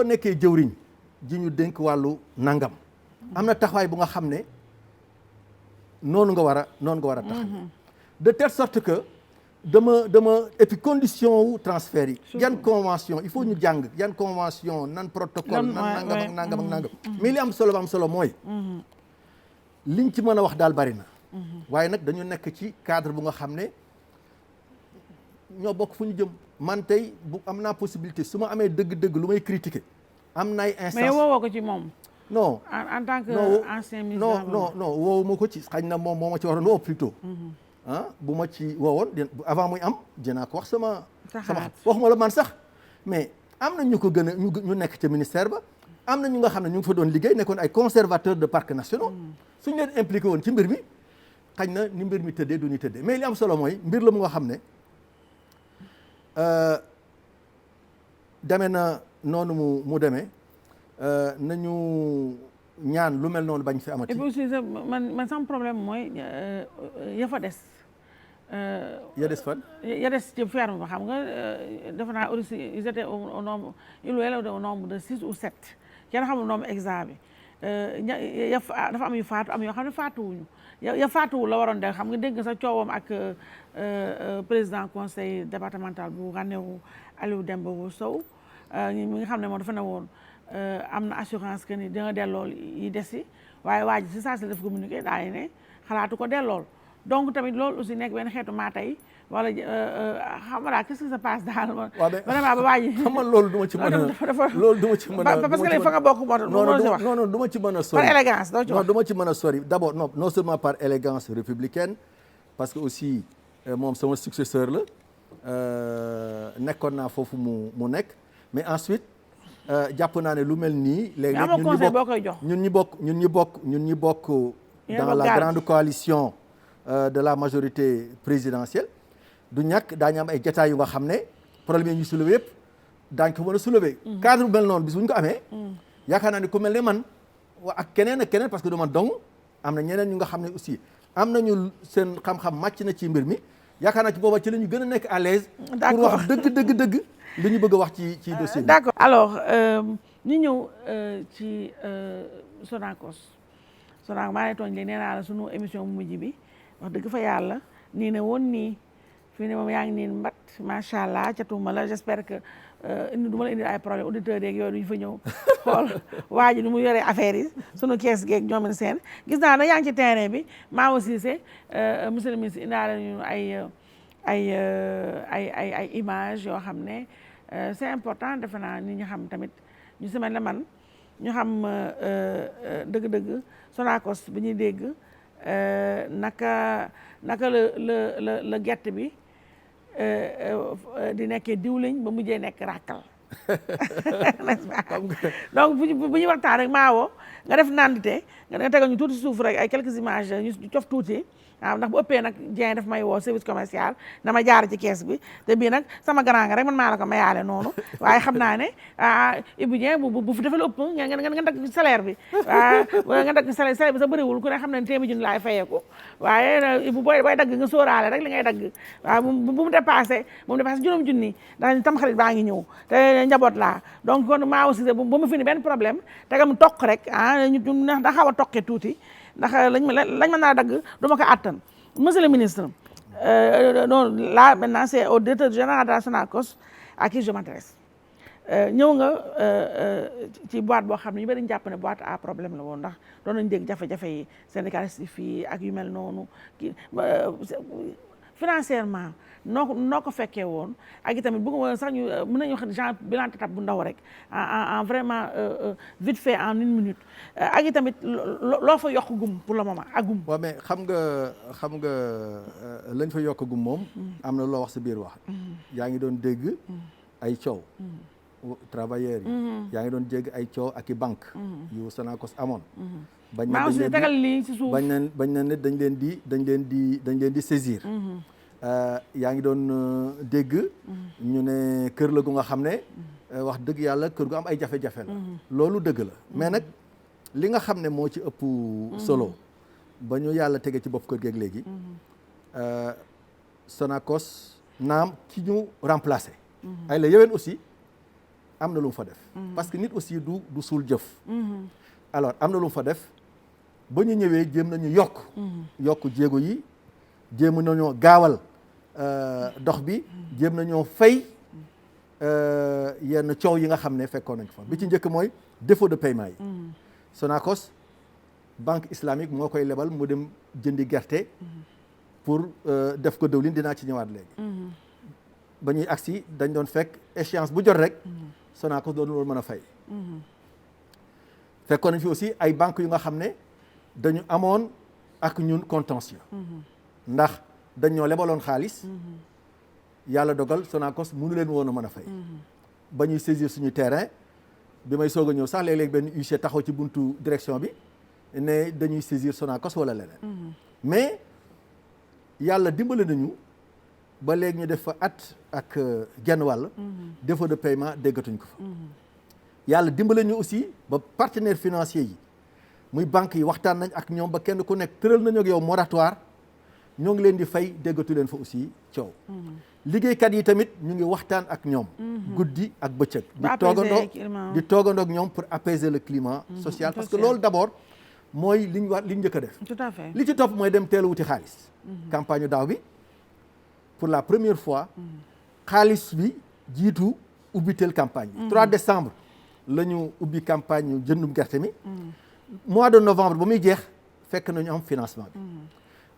nekkee jëwriñ ji ñu dénk wàllu nangam am na taxawaay bu nga xam ne noonu nga war a taxaw de telle sorte que dama et puis condition wu transfert yi yan convention il faut ñu jàng yan convention nan protocole nan nangam ak nangam mais li am solo mooy liñ ci mën a wax daal bari na waaye nag dañu nekk ci cadre bu nga xam ne ñoo bokk fu ñu jëm man tey bu am naa possibilité su ma amee dëgg-dëgg lu may critiquer am na ay instance mais woowoo ko ci moom non en tant que ancien ministre non woowu ma ko ci xañ na moom moo ma ci waroon woo plutôt bu ma ci woowoon avant muy am dinaa ko wax sama waxuma la man sax mais am na ñu ko gën a ñu nekk ca ministère ba am na ñu nga xam ne ñu ngi fa doon liggéey nekkoon ay conservateurs de parcs nationaux suñu leen impliqué woon ci mbir mi xañ na ni mbir mi tëddee du ñu tëddee mais li am solo mooy mbir la mu nga xam ne demee na noonu mu demee nañu ñaan lu mel noonu bañ fi amati. et puis aussi man sama problème mooy ya fa des. ya des fan. ya des ci ferme ba xam nga defe naa aussi ils étaient au nombre au nombre de 6 ou 7 kenn xamul nombre exact bi dafa am yu faatu am yoo xam ne faatuwuñu ya faatuwul la waroon def xam nga dégg nga sa coowam ak président conseil départemental bu Ranérou Aliou Demba Sow mi nga xam ne moom dafa ne woon am na assurance que ni dina dellool yi des yi waaye waa ji si saa si def communiqué daal ne xalaatu ko dellool donc tamit loolu aussi nekk benn xeetu maa tey wala xam nga qu'est-ce qui se passe daal man vraiment ba waa ji xam nga loolu du ma ci mën a loolu du ma ci mën a parce que léegi fa nga bokk moo tax non du ma ci mën a sori par élégance doo ci wax non du ma ci mën a sori d'abord non seulement par élégance républicaine parce que aussi moom sama successeur la nekkoon naa foofu mu nekk mais ensuite jàpp naa ne lu mel nii léegi ñun ñi bokk dans la grande coalition de la majorité présidentielle du ñàkk daañu am ay jotaay yu nga xam ne problème yi ñu soulever yëpp daañu ko mën a soulever cadre bu mel noonu bis bu ñu ko amee yaakaar naa ne ku mel ne man ak keneen parce que du man dong am na ñeneen ñu nga xam ne aussi am nañu seen xam-xam màcc na ci mbir mi yaakaar naa ci booba ci la ñu gën a nekk à l'aise pour wax dëgg li ñu bëgg a wax ci dossier bi. d'accord alors ñu ñëw ci Sonacos maa ngi tooñ léegi nee naa la sunu émission bu mujj bi wax dëgg fa yàlla nii ne woon nii fii ne moom yaa ngi nii mbat macha allah catuma la j'espère que du ma la indi ay problème auditeurs yeeg yooyu duñu fa ñëw xool waa ji nu mu yoree affaire yi sunu kees geeg ñoom seen gis naa ne yaa ngi ci terrain bi Mao Cissé monsieur le ministre indaale ñu ay image yoo xam ne c'est important defe naa nit ñi xam tamit ñu si mel ne man ñu xam dëgg-dëgg Sonacos bi ñuy dégg naka la gerte bi di nekkee diwliñ ba mujjee nekk ràkkal n'est-ce pas donc bu ñuy waxtaan rek maawoo nga def nandite nga tegal ñu tuuti suuf rek ay quelques images ñu cof tuuti waaw ndax bu ëppee nag Dieng daf may woo service commercial dama jaar ci kees bi te bii nag sama grand nga rek man maa la ko mayaale noonu waaye xam naa ne Ibou Dieng bu fi defal ëpp nga dagg salaire bi nga dagg salaire bi sa bëriwul ku ne xam ne téeméer junni laay fayeeku waaye Ibou booy dagg nga sóoraale rek li ngay dagg waaw bu mu dépassé juróom junni ndax tam xarit baa ngi ñëw te njaboot laa donc kon maa aussi bu ma fi ni benn problème te nga mu toq rek da xaw a toqe tuuti ndax lañ ma naa dagg du ma ko àttan monsieur le ministre non là maintenant c'est au directeur général de la Sonacos à qui je m'adresse ñëw nga ci boîte boo xam ne ñu bari ñu jàpp ne boîte à problème la woon ndax doon nañ dégg jafe-jafe yi syndicaliste yi fii ak yu mel noonu kii financièrement noo ko fekkee woon ak itamit bëgguma sax ñu mën nañu wax genre bilan étape bu ndaw rek en vraiment vite fait en une minute ak itamit loo fa yokk gum pour le moment ak gum. waaw mais xam nga lañ fa yokk gum moom. am na loo wax sa biir wax. yaa ngi doon dégg ay coow. travailleurs yi. yaa ngi doon dégg ay coow ak i banque yu Sonacos amoon. bañ na dañ tegal lii ci suuf bañ na ne dañ leen di saisir. yaa ngi doon dégg ñu ne kër la gu nga xam ne wax dëgg yàlla kër gu am ay jafe-jafe la loolu dëgg la mais nag li nga xam ne moo ci ëpp solo ba ñu yàlla tege ci bopp kër geeg léegi Sonacos naam ki ñu remplacé ay la yeween aussi am na lu mu fa def parce que nit aussi du suul jëf alors am na lu mu fa def ba ñu ñëwee jéem nañu yokk jéego yi jéem nañoo gaawal dox bi jéem nañoo fay yenn coow yi nga xam ne fekkoon nañ fa bi ci njëkk mooy défaut de paiement yi Sonacos banque islamique moo koy lebal mu dem jëndi gerte pour def ko dëwlin dinaa ci ñëwaat léegi ba ñuy agsi dañ doon fekk échéance bu jot rek Sonacos doon loolu mën a fay fekkoon nañ fi aussi ay banques yu nga xam ne dañu amoon ak ñun contentieux ndax dañ ñoo lebaloon xaalis yàlla dogal Sonacos mënu leen woon a mën a fay ba ñuy saisir suñu terrain bi may soog a ñëw sax léeg-léeg benn huissier taxaw ci buntu direction bi ne dañuy saisir Sonacos wala leneen mais yàlla dimbale nañu ba léegi ñu def fa at ak genn wàll défaut de paiement déggatuñ ko fa yàlla dimbale ñu aussi ba partenaires financiers yi muy banques yi waxtaan nañ ak ñoom ba kenn ku nekk tëral nañu ak yow moratoire ñoo ngi leen di fay déggatu leen fa aussi coow liggéeykat yi tamit ñu ngi waxtaan ak ñoom guddi ak bëccëg di toogandoo ak ñoom pour apaiser le climat social parce que loolu d'abord mooy li ñu njëkk a def tout à fait li ci topp mooy dem teel a wuti xaalis campagne daaw bi pour la première fois xaalis bi jiitu ubbiteel campagne bi 3 décembre la ñu ubbi campagne ñu jëndum gerte mi mois de novembre ba muy jeex fekk nañu am financement bi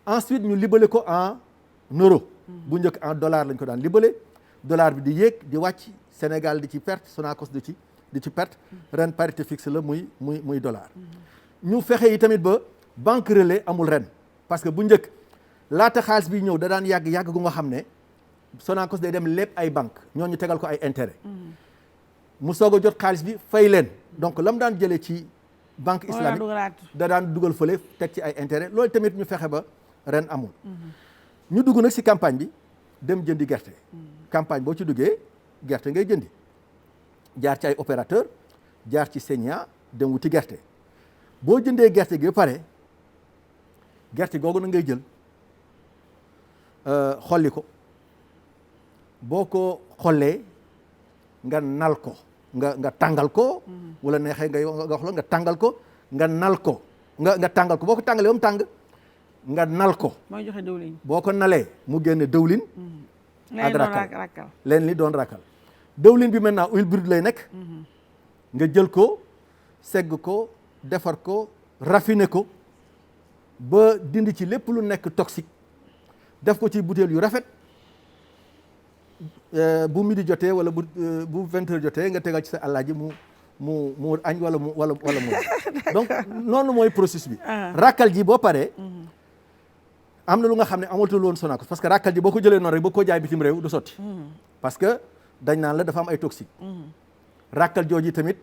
ensuite ñu libellé ko en euro bu njëkk en dollar lañ ko daan libellé dollar bi di yéeg di wàcc Sénégal di ci perte Sonacos di ci perte ren parité fixe la muy dollar ñu fexe yi tamit ba banque relais amul ren parce que bu njëkk laata xaalis bi ñëw da daan yàgg gu nga xam ne Sonacos day dem lépp ay banque ñoo ñu tegal ko ay intérêt mu soog a jot xaalis bi fay leen donc la mu daan jëlee ci banque islamique da daan dugal fële teg ci ay intérêt loolu tamit ñu fexe ba ren amul ñu dugg nag ci campagne bi dem jëndi gerte campagne boo ci duggee gerte ngay jëndi jaar ci ay opérateur jaar ci Sénia dem wuti gerte boo jëndee gerte gi ba pare gerte googu na ngay jël xolli ko boo ko xollee nga nal ko nga tàngal ko wala neexee nga wax la nga tàngal ko nga nal ko nga tàngal ko boo ko tàngalee ba mu tàng nga nal ko mooy joxe dëwlin boo ko nalee mu génne dëwlin ak rakkal leen li doon rakkal dëwlin bi maintenant huile brute lay nekk. nga jël ko segg ko defar ko raffiner ko ba dindi ci lépp lu nekk toxique def ko ci butéel yu rafet bu midi jotee wala bu 20h jotee nga tegal ci sa àllaaji mu añ wala mu donc noonu mooy processus bi. rakkal ji boo paree. am na lu nga xam ne amatul woon Sonacos parce que rakkal ji boo ko jëlee noonu rek boo ko jaay bitim réew du sotti. parce que dañ naan la dafa am ay toxique. rakkal jooji tamit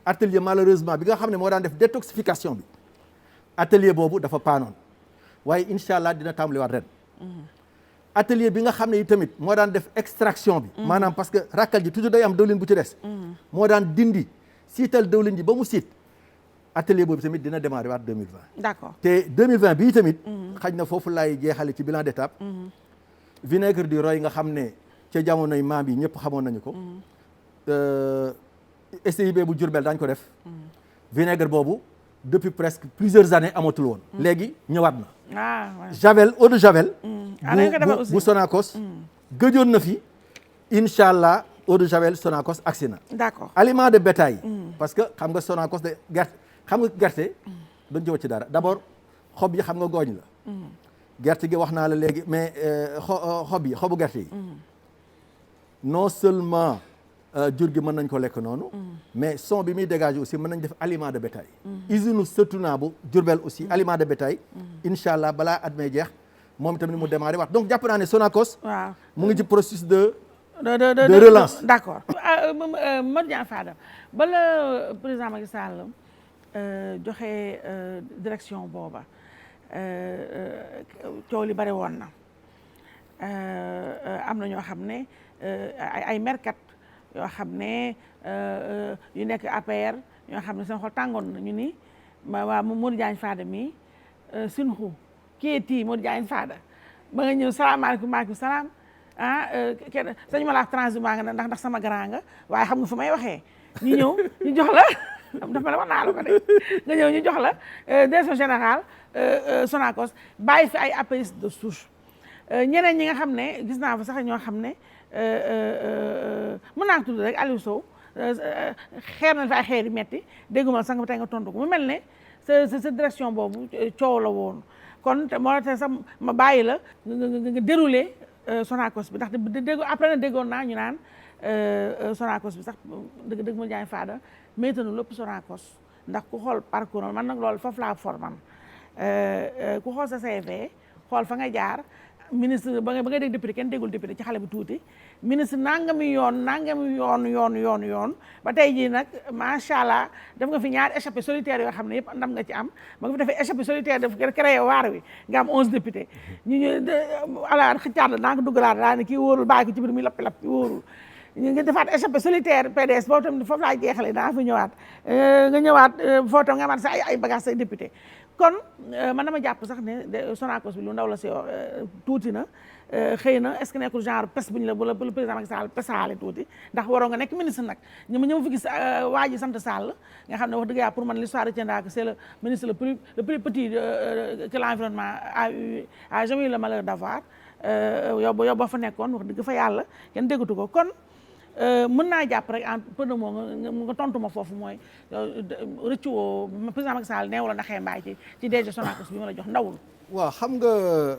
atelier malheureusement bi nga xam ne moo daan def détoxification bi atelier boobu dafa paanoon waaye incha allah dina tàmbaliwaat ren. atelier bi nga xam ne yi tamit moo daan def extraction bi. maanaam parce que rakkal ji toujours day am dëwlin bu ci des. moo daan dindi siital dëwlin ji ba mu siit. atelier boobu tamit dina démarrer waat 2020. d'accord te 2020 bii tamit. xaj na foofu laay jeexale ci bilan d'étape. vinaigre du Roy nga xam ne ca jamonoy maam yi ñëpp xamoon nañu ko. SIB bu Diourbel daañu ko def. vinaigre boobu depuis presque plusieurs années amatul woon. léegi ñëwaat na. javel eau de javel. bu Sonacos. gëjoon na fi. incha allah eau de javel Sonacos agsi na. d'accord aliment de bétail. parce que xam nga Sonacos de gerte. xam nga gerte duñ ci ci dara d'abord xob yi xam nga gooñ la. gerte gi wax naa la léegi mais xobu gerte yi. non seulement jur gi mën nañ ko lekk noonu. mais son bi muy dégager aussi mën nañ def aliment de bétail. usine Setuna bu Diourbel aussi aliment de bétail. incha allah balaa at may jeex moom tamit mu démarré waat donc jàpp naa ne Sonacos. waaw mu ngi ci processus de relance. d'accord Modou Diagne Fada bala président Macky Sall joxe direction booba coow li bari woon na am na ñoo xam ne ay merkat yoo xam ne yu nekk APR ñoo xam ne seen xol tàngoon na ñu ni waa Modou Diagne Fada mi sinxu kii Modou Diagne Fada ba nga ñëw salaamaaleykum maaleykum salaam kenn sañu ma laa transhumant nga ndax sama grand nga waaye xam nga fu may waxee ñu ñëw ñu jox la dafa la wax naa la ko de nga ñëw ñu jox la direction générale Sonacos bàyyi fi ay apéristes de souche ñeneen ñi nga xam ne gis naa fa sax ñoo xam ne mën naa tudd rek Aliou Sow xeer na fi ay xeer yu metti dégguma sang ba tey nga tontu ko mu mel ne sa direction boobu coow la woon kon moo tax sax ma bàyyi la nga déroulé Sonacos bi ndax dégg après na déggoon naa ñu naan Sonacos bi sax dëgg Modou Diagne Fada méytanu lépp Sonacos ndax ku xool parcours man nag loolu foofu laa forman ku xool sa CV xool fa nga jaar ministre ba nga dégg député kenn déggul député ci xale bu tuuti ministre nangami yoon ba tey jii nag macha allah def nga fi ñaari échappée solitaire yoo xam ne yëpp ndam nga ci am ba nga fi defee échappée solitaire def créé waar wi nga am 11 députés ñu ala xëccaat la naa ko duggalaat daa ne kii wóorul bàyyi ko ci biir muy lappi wóorul ñu ngi defaat échappée solitaire PDS boobu tamit foofu laa jeexale daa fa ñëwaat nga ñëwaat foofu tam nga amaat sa ay bagages say député kon man dama jàpp sax ne Sonacos bi lu ndaw la si tuuti na xëy na est-ce que nekkul genre pes bu ñu la bu président Macky Sall pesaale tuuti ndax waroo nga nekk ministre nag ñu ma fi gis waa ji sant Sall nga xam ne wax dëgg yàlla pour man l'histoire retiendra que c'est le ministre le plus petit que l'environnement a jamais eu le malheur d'avoir yow ba fa nekkoon wax dëgg fa yàlla kenn déggatu ko kon mën naa jàpp rek en peu de mots nga tontu ma foofu mooy rëccu woo président Macky Sall neew la naxee mbaay ci DG Sonacos bi ma la jox ndawul. waaw xam nga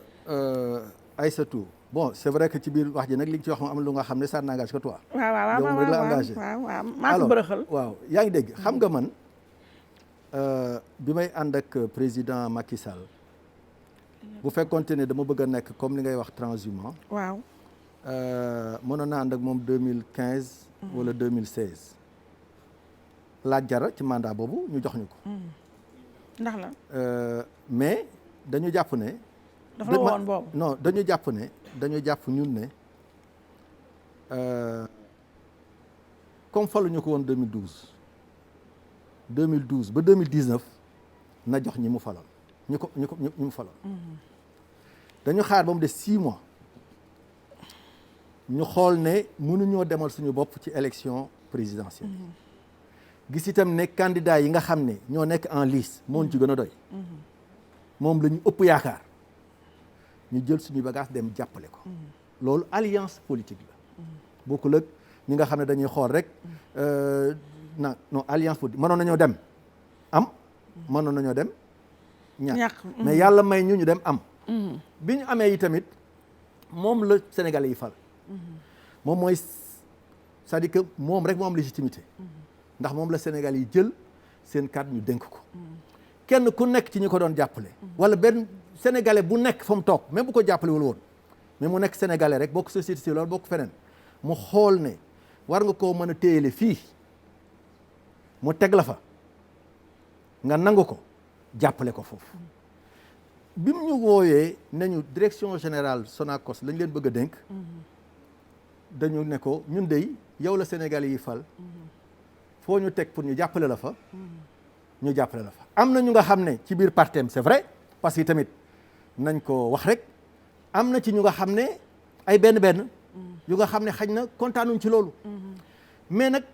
Aïssatou bon c'est vrai que ci biir wax ji nag li nga ci wax moom am lu nga xam ne ça n'engage que toi. waaw yow rek la engagé. waaw maa ko bërëxal. waaw yaa ngi dégg xam nga man bi may ànd ak président Macky Sall bu fekkonte ne dama bëgg a nekk comme li ngay wax transhumant. waaw. mënoon naa ànd ak moom 2015 wala 2016 laaj jara ci mandat boobu ñu jox ñu ko. ndax la. mais dañu jàpp ne. dafa la woon boobu non dañu jàpp ñun ne comme faluñu ko woon 2012 ba 2019 na jox ñi mu faloon ñi mu faloon. dañu xaar ba mu des 6 mois. ñu xool ne mënuñoo demal suñu bopp ci élection présidentielle gis itam ne candidat yi nga xam ne ñoo nekk en lice moo ñu ci gën a doy moom la ñu ëpp yaakaar ñu jël suñu bagage dem jàppale ko loolu alliance politique la bokkul ak ñi nga xam ne dañuy xool rek non alliance pour mënoon nañoo dem mënoon nañoo dem ñàkk mais yàlla may ñu dem am bi ñu amee yi tamit moom la Sénégalais yi fal moom mooy c'est-à-dire que moom rek moo am légitimité ndax moom la Sénégalais yi jël seen kàddu ñu dénk ko kenn ku nekk ci ñi ko doon jàppale wala benn Sénégalais bu nekk fa mu toog même bu ko jàppalewul woon mais mu nekk Sénégalais rek bokk société civile loolu bokk feneen mu xool ne war nga koo mën a téyele fii mu teg la fa nga nangu ko jàppale ko foofu bi mu ñu wooyee nañu direction générale Sonacos lañ leen bëgg a dénk dañu ne ko ñun dey yow la Sénégalais yi fal foo ñu teg pour ñu jàppale la fa ñu jàppale la fa am na ñu nga xam ne ci biir partem c'est vrai parce que tamit nañ ko wax rek am na ci ñu nga xam ne ay benn yu nga xam ne xaj na kontaanuñ ci loolu mais nag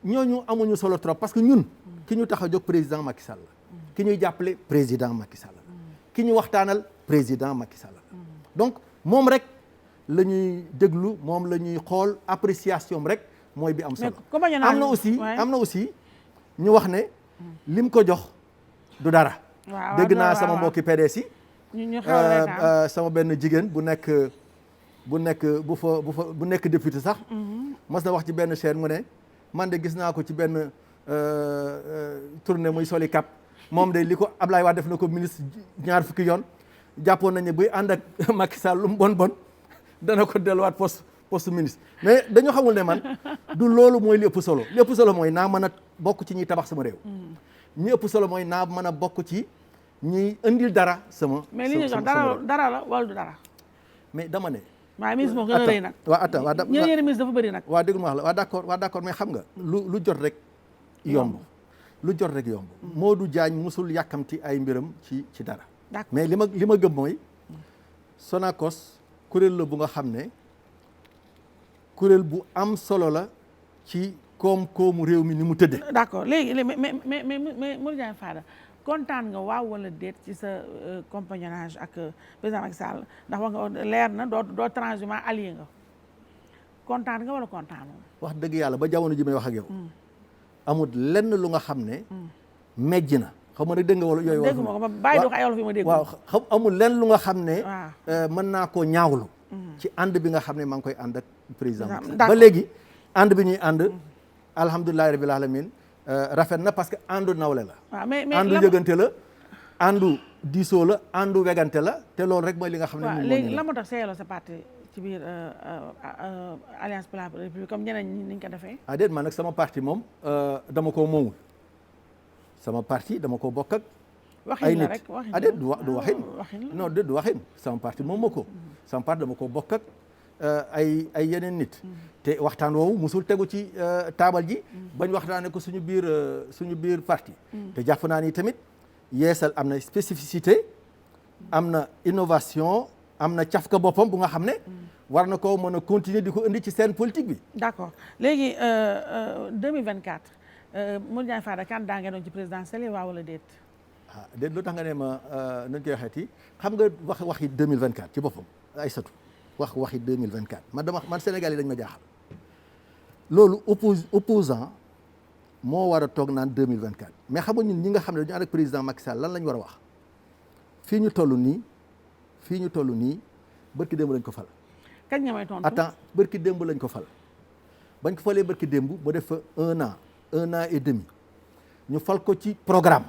ñooñu amuñu solo trop parce que ñun ki ñu tax a jóg président Macky Sall la ki ñuy jàppale président Macky Sall la ki ñu waxtaanal président Macky Sall la donc moom rek la ñuy déglu moom la ñuy xool appréciation rek mooy bi am solo am na aussi ñu wax ne lim ko jox du dara dégg naa sama mbokki PDS yi sama benn jigéen bu nekk député sax mas na wax ci benn chaîne mu ne man de gis naa ko ci benn tournée muy soli cap moom de li ko Ablaye Wade def na ko ministre ñaar fukki yoon jàppoon nañ ne buy ànd ak Macky Sall lu mu bon dana ko delluwaat poste ministre mais dañoo xamul ne man du loolu mooy li ëpp solo mooy naa mën a bokk ci ñuy tabax sama réew ñi ëpp solo mooy naa mën a bokk ci ñi indil dara sama mais li ñu jox dara la wala du dara mais dama ne waaw ministre moo gën a rëy nag ñeneen ministre dafa bëri nag waa dégg ma wax la waa d'accord mais xam nga lu jot rek yomb Modou Diagne musul yàkkamti ay mbiram ci dara mais li ma gëm mooy Sonacos kuréel la bu nga xam ne kuréel bu am solo la ci koom-koomu réew mi ni mu tëddee. d'accord léegi mais Modou Diagne Fada kontaan nga waaw wala déet ci sa compagnonnage ak président Macky Sall ndax wax nga leer na doo transhumant allié nga kontaan nga wala kontaanoo. wax dëgg yàlla ba jamono ji may wax ak yow. amul lenn lu nga xam ne. mejj na xaw ma nag dégg nga wala yooyu. dégg nga ko bàyyi du ko ay wolof yi ma dégg. waaw xam amul lenn lu nga xam ne. mën naa koo ñaawlu. ci ànd bi nga xam ne maa ngi koy ànd ak président ba léegi ànd bi ñuy ànd. alhamdulilahi rabbil alamin rafet na parce que àndu nawle la. waaw mais àndu yëgante la àndu diisoo la àndu wegante la te loolu rek mooy li nga xam ne. waaw léegi la moo tax seeyaloo sa parti ci biir alliance pour la république comme ñeneen ñi niñ ko defee. ah déet man nag sama parti moom dama koo moomul sama parti dama ko bokk ak. ay nit ah déet du waxin non déet du waxin sama parti moom moo ko. sama parti dama ko bokk ak ay yeneen nit. te waxtaan woowu musul tegu ci taabal ji. bañ waxtaanee ko suñu biir parti. te jàpp naa ni tamit yeesal am na spécificité am na innovation am na cafka boppam bu nga xam ne. war na ko mën a continuer di ko indi ci scène politique bi. d'accord léegi 2024 Modou Diagne Fada candidat ngeen doon ci présidentielle yi waaw wala déet. ah déet lu tax nga ne ma nañ koy waxeeti xam nga waxi 2024 ci boppam ay satu waxi 2024 man Sénégal yi dañ ma jaaxal loolu opposant moo war a toog naan 2024 mais xam nga ñun ñi nga xam ne dañu ànd ak président Macky Sall lan la ñu war a wax fii ñu toll nii bërki démb lañ ko fal. kañ nga may tontu attends bërki démb lañ ko fal bañ ko falee bërki démb mu def fa 1 an et demi ñu fal ko ci programme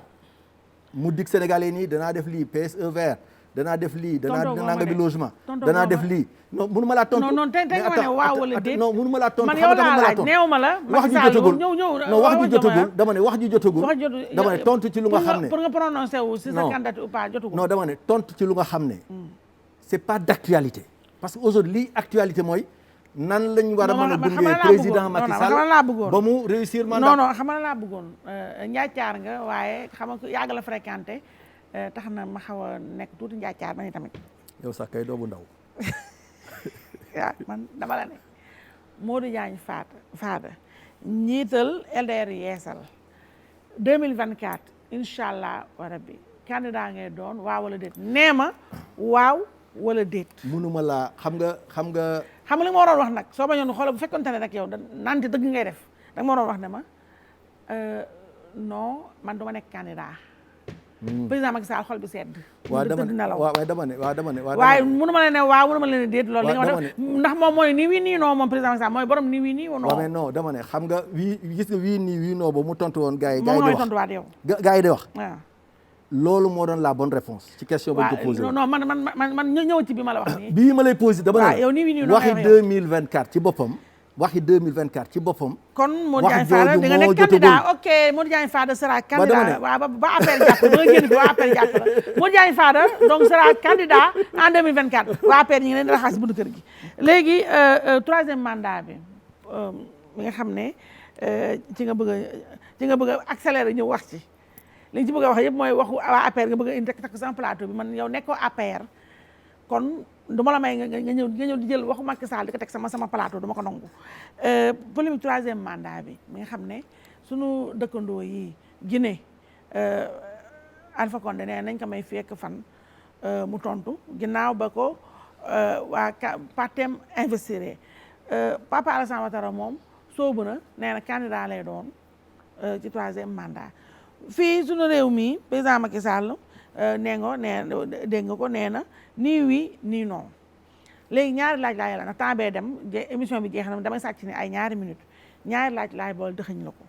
mu dig Sénégalais nii danaa def lii PSE vert danaa def lii danaa nanga bi logement danaa def lii non mënu ma laa tontu non tey nga ma ne waaw wala déet non mënu ma laa tontu man yow laa laaj néew ma la wax ji jotagul non wax ji jotagul dama ne wax ji jotagul dama ne tontu ci lu nga xam ne pour nga prononcer wu si sa candidat ou pas jotagul non dama ne tontu ci lu nga xam ne c'est pas d'actualité parce que aujourd'hui lii actualité mooy nan lañ war a mën a gunge président Macky Sall ba mu réussir mandat non xam nga laa bëggoon njaacaar nga waaye xam nga yàgg la fréquenté tax na ma xaw a nekk tuuti njaacaar ma ni tamit yow sax kay doobu ndaw waaw man dama la ne Modou Diagne Fada njiital LDR yeesal 2024 incha allah rabbi candidat ngay doon waaw wala déet nee ma waaw wala déet. mënuma laa xam nga. xam li ma waroon wax nag soo bañoon xoolal bu fekkonte ne rek yow naan dëgg ngay def da nga ma waroon wax ne ma non man du ma nekk candidat. président Macky Sall xol bi sedd. waaw dama ne waaw dama ne waaye mënu ma leen ne waaw mënu ma leen ne déet loolu. li nga wax ndax moom mooy ni wii nii non moom président Macky Sall mooy borom ni wii nii non. waaw mais non dama ne xam nga gis nga wii nii wii non ba mu tontu woon gars yi. moom mooy tontuwaat yow. gars yi di wax. waaw. loolu moo doon la bonne réponse ci question ba ñu ko posé. non man ñëw ci bi ma la wax nii. bii ma lay posé dama ne. yow nii wii nii non waxi 2024 ci boppam. waxi 2024 ci boppam. kon Modou Diagne Fada di nga nekk candidat ok Modou Diagne Fada sera candidat waaw ba affaire jàpp ba nga génn fi waa affaire jàpp la Modou Diagne Fada donc sera candidat en 2024 waa affaire ñi ngi leen di raxas buntu kër gi. léegi troisième mandat bi nga xam ne ci nga bëgg a accélérer ñëw wax ci li nga ci bëgg a wax yëpp mooy waxu waa APR nga bëgg a indi takk sama plateau bi man yow nekkoo APR kon du ma la may nga ñëw di jël waxu Macky Sall di ko teg sama plateau du ma ko nangu. polémique troisième mandat bi mi nga xam ne sunu dëkkandoo yi Guinée Alpha Condé nee nañ ko may fekk fan mu tontu ginnaaw ba ko waa partem investir Papa Alassane Ouattara moom soobu na nee na candidat lay doon ci troisième mandat. fii sunu réew mi président Macky Sall dégg nga ko nee na nii oui nii non léegi ñaari laaj laay la nag temps bee dem émission bi jeex na damay sàcc ni ay ñaari minutes ñaari laaj bool dëxëñ la ko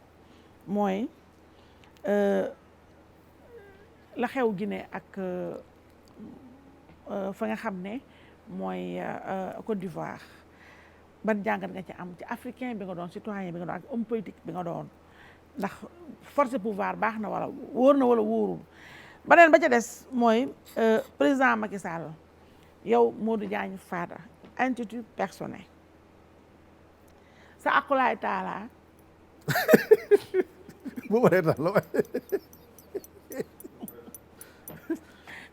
mooy la xew Guinée ak fa nga xam ne mooy Côte d'Ivoire ban jàngat nga ci am ci africain bi nga doon citoyen bi nga doon ak homme politique bi nga doon ndax force pouvoir baax na wala wóor na wala wóorul beneen ba ca des mooy président Macky Sall yow Modou Diagne Fada intitut personnel sa akulaay taala bu waree tax la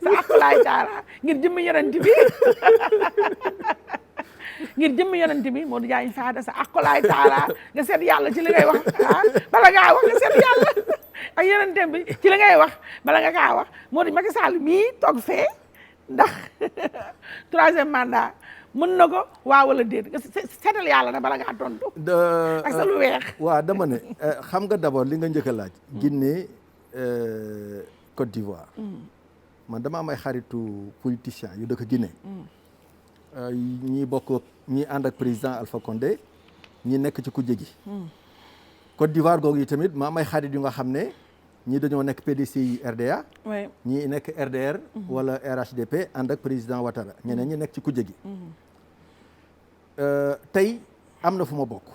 sa akulaay taala ngir jëmmi yonent bi ngir jëmmi yonent bi Modou Diagne Fada sa akulaay taala nga seet yàlla ci li ngay wax bala ngaa wax nga seet yàlla ak yonenteem bi ci li ngay wax bala nga kaa wax Modou Macky Sall mii toog fee ndax troisième mandat mën na ko waaw wala déet nga seetal yàlla na bala ngaa tontu. ak sa lu weex. waaw dama ne xam nga d'abord li nga njëkk a laaj. Guinée Côte d'Ivoire. man dama am ay xaritu politicien yu dëkk Guinée. ñi bokk ñi ànd ak président Alpha Condé ñi nekk ci kujje gi. Côte d'Ivoire googu yi tamit ma am ay xarit yu nga xam ne ñii dañoo nekk PDCI RDA. ñii nekk RDR. wala RHDP ànd ak président Ouattara ñeneen ñi nekk ci kujje gi. tey am na fu ma bokk.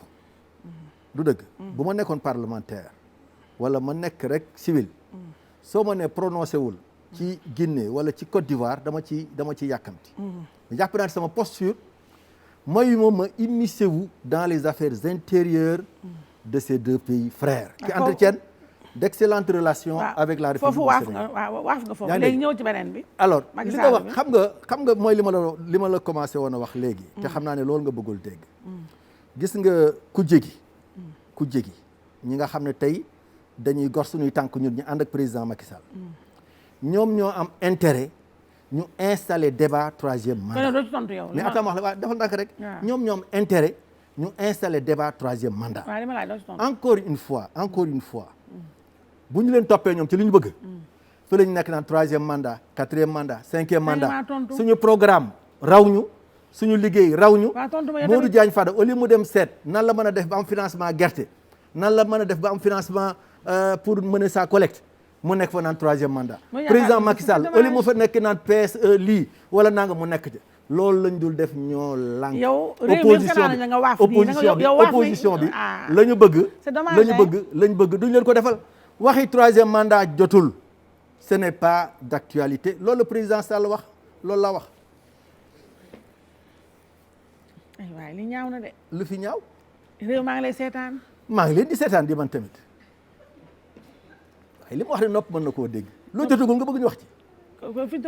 du dëgg. bu ma nekkoon parlementaire wala ma nekk rek civil. soo ma ne prononcé wul. ci Guinée wala ci Côte d'Ivoire dama ci yàkkamti. jàpp naa ne sama posture mayuma ma immiscer wu dans les affaires intérieures de ces deux pays frères. qui entretiennent d'excellentes relations avec la République du Sénégal. foofu waaf nga foofu léegi ñëw ci beneen bi. alors li nga wax xam nga mooy li ma la commencé woon a wax léegi. te xam naa ne loolu nga bëggul dégg. gis nga ku jégi ñi nga xam ne tey dañuy gor suñuy tànk ñun ñu ànd ak président Macky Sall. ñoom ñoo am intérêt ñu installer débat troisième mandat. mais attends wax la waaw defal ndànk rek. ñoom ñoo am intérêt ñu installer débat troisième mandat. encore une fois bu ñu leen toppee ñoom ci li ñu bëgg. fa la ñu nekk naan troisième mandat quatrième mandat cinquième mandat. suñu programme raw ñu suñu liggéey raw ñu. Modou Diagne Fada au lieu mu dem seet nan la mën a def ba am financement gerte nan la mën a def ba am financement pour mener sa collecte. mu nekk fa naan troisième mandat président Macky Sall au lieu mu fa nekk naan PSE lii wala nanga mu nekk ci loolu lañ dul def ñoo lànk opposition bi la ñu bëgg duñ leen ko defal waxi troisième mandat jotul ce n'est pas d'actualité loolu le président Sall wax loolu la wax waaye li ñaaw na de lu fi ñaaw réew maa ngi lay seetaan maa ngi leen di seetaan di man tamit li mu wax ne nopp mën na koo dégg loo jotagul nga bëgg ñu wax ci.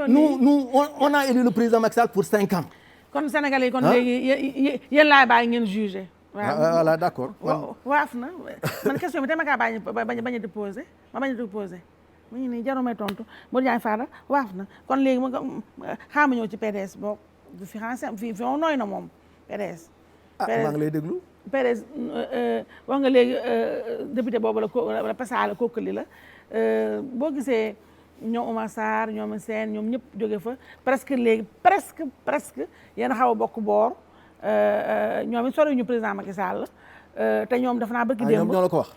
nous on a élu le président Macky Sall pour 5 ans. kon Sénégalais yi kon léegi yéen laay bàyyi ngeen jugé. voilà d'accord. waaf na man question bi te ma kaa bañ a déposé ma bañ a déposé mu ngi nii jarumay tontu Modou Diagne Fada waaf na kon léegi ma xaama ñëw ci PDS boo fi fii nooy na moom PDS. maa ngi lay déglu. PDS wax nga léegi député boobu la Passaale Kokkali la boo gisee ñoom Oumar Sarr ñoom Sène ñoom ñëpp jóge fa presque léegi presque yéen a xaw a bokk boor ñoom it sori ñu président Macky Sall te ñoom daf naa bëgg démb. ñoom ñoo la ko wax.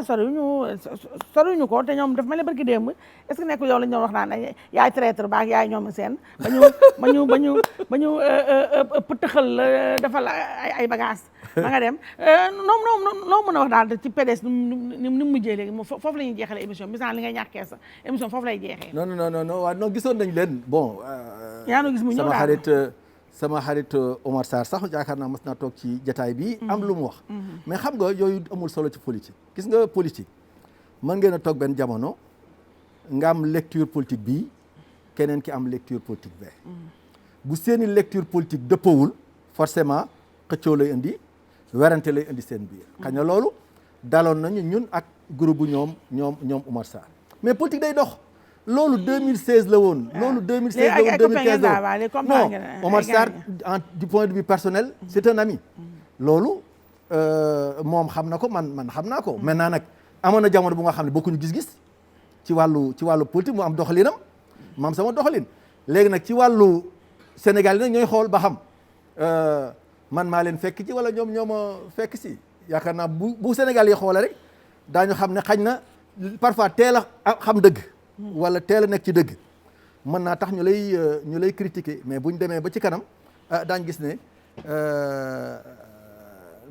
soriwuñu ko te ñoom daf mel ne barki démb est-ce que nekkul yow lañ doon wax naan yaay traître baax yaay ñoom seen ba ñu pëtëxal la defal ay bagages ma nga dem noo mën a wax daal ci PDS ni mu mujjee léegi foofu la ñuy jeexalee émission bi li ngay ñàkkee sa émission foofu lay jeexee. non waaw non gisoon nañ leen bon. yaa ngi gis mu ñëw daal sama xarit Omar Sarr sax yaakaar naa mas naa toog ci jataay bi am lu mu wax mais xam nga yooyu amul solo ci politique gis nga politique mën ngeen a toog benn jamono nga am lecture politique bii keneen ki am lecture politique bee bu seeni lecture politique dëppawul forcément xëccoo lay indi werante lay indi seen biir xëy na loolu daloon nañu ñun ak groupe bu ñoom Omar Sarr mais politique day dox loolu 2016 la woon. loolu 2016 la woon 2015 la woon non Omar Sarr du point de vue personnel c'est un ami. loolu moom xam na ko man xam naa ko. maintenant nag amoon na jamono bu nga xam ne bokkuñu gis-gis ci wàllu politique mu am doxalinam mu am sama doxalin léegi nag ci wàllu Sénégal yi nag ñooy xool ba xam man maa leen fekk ci wala ñoom ñoo ma fekk si yaakaar naa bu Sénégal yi xoolee rek daañu xam ne xañ na parfois teel a xam dëgg. wala teel a nekk ci dëgg mën naa tax ñu lay critiquer mais buñ demee ba ci kanam daañ gis ne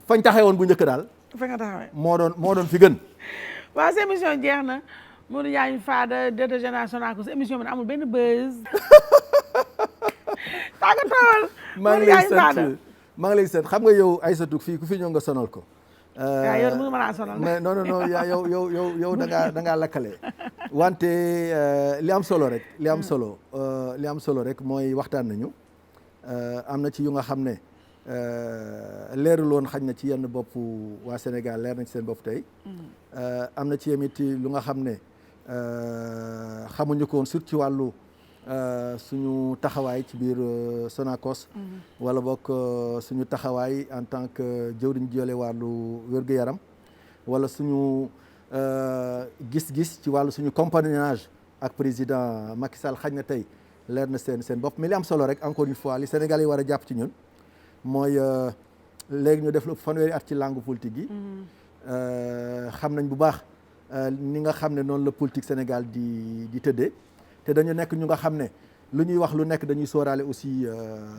fañ taxee woon bu njëkk daal. fa nga taxawee moo doon fi gën. waaw sa émission jeex na Modou Diagne Fada directeur général Sonacos amul benn buzz. tàggatool. maa ngi lay sant xam nga yow Aïssatou fii ku fi ñëw nga sonal ko. waaw yow mënu ma laa sonal mais non yow da ngaa lakkale wante li am solo rek mooy waxtaan nañu am na ci yu nga xam ne leerul woon xañ na ci yenn bopp waa Sénégal leer na ci seen bopp tey am na ci yemit lu nga xam ne xamuñu ko woon surtout ci wàllu suñu taxawaay ci biir Sonacos wala bokk suñu taxawaay en tant que jëwriñ ji yore wàllu wér-gu-yaram wala suñu gis-gis ci wàllu suñu compagnonnage ak président Macky Sall xañ na tey leer na seen bopp mais li am solo rek encore une fois li Sénégal yi war a jàpp ci ñun mooy léegi ñu def lu fanweeri at ci langue politique yi xam nañ bu baax ni nga xam ne noonu la politique Sénégal di tëddee te dañu nekk ñu nga xam ne lu ñuy wax lu nekk dañuy sóoraale aussi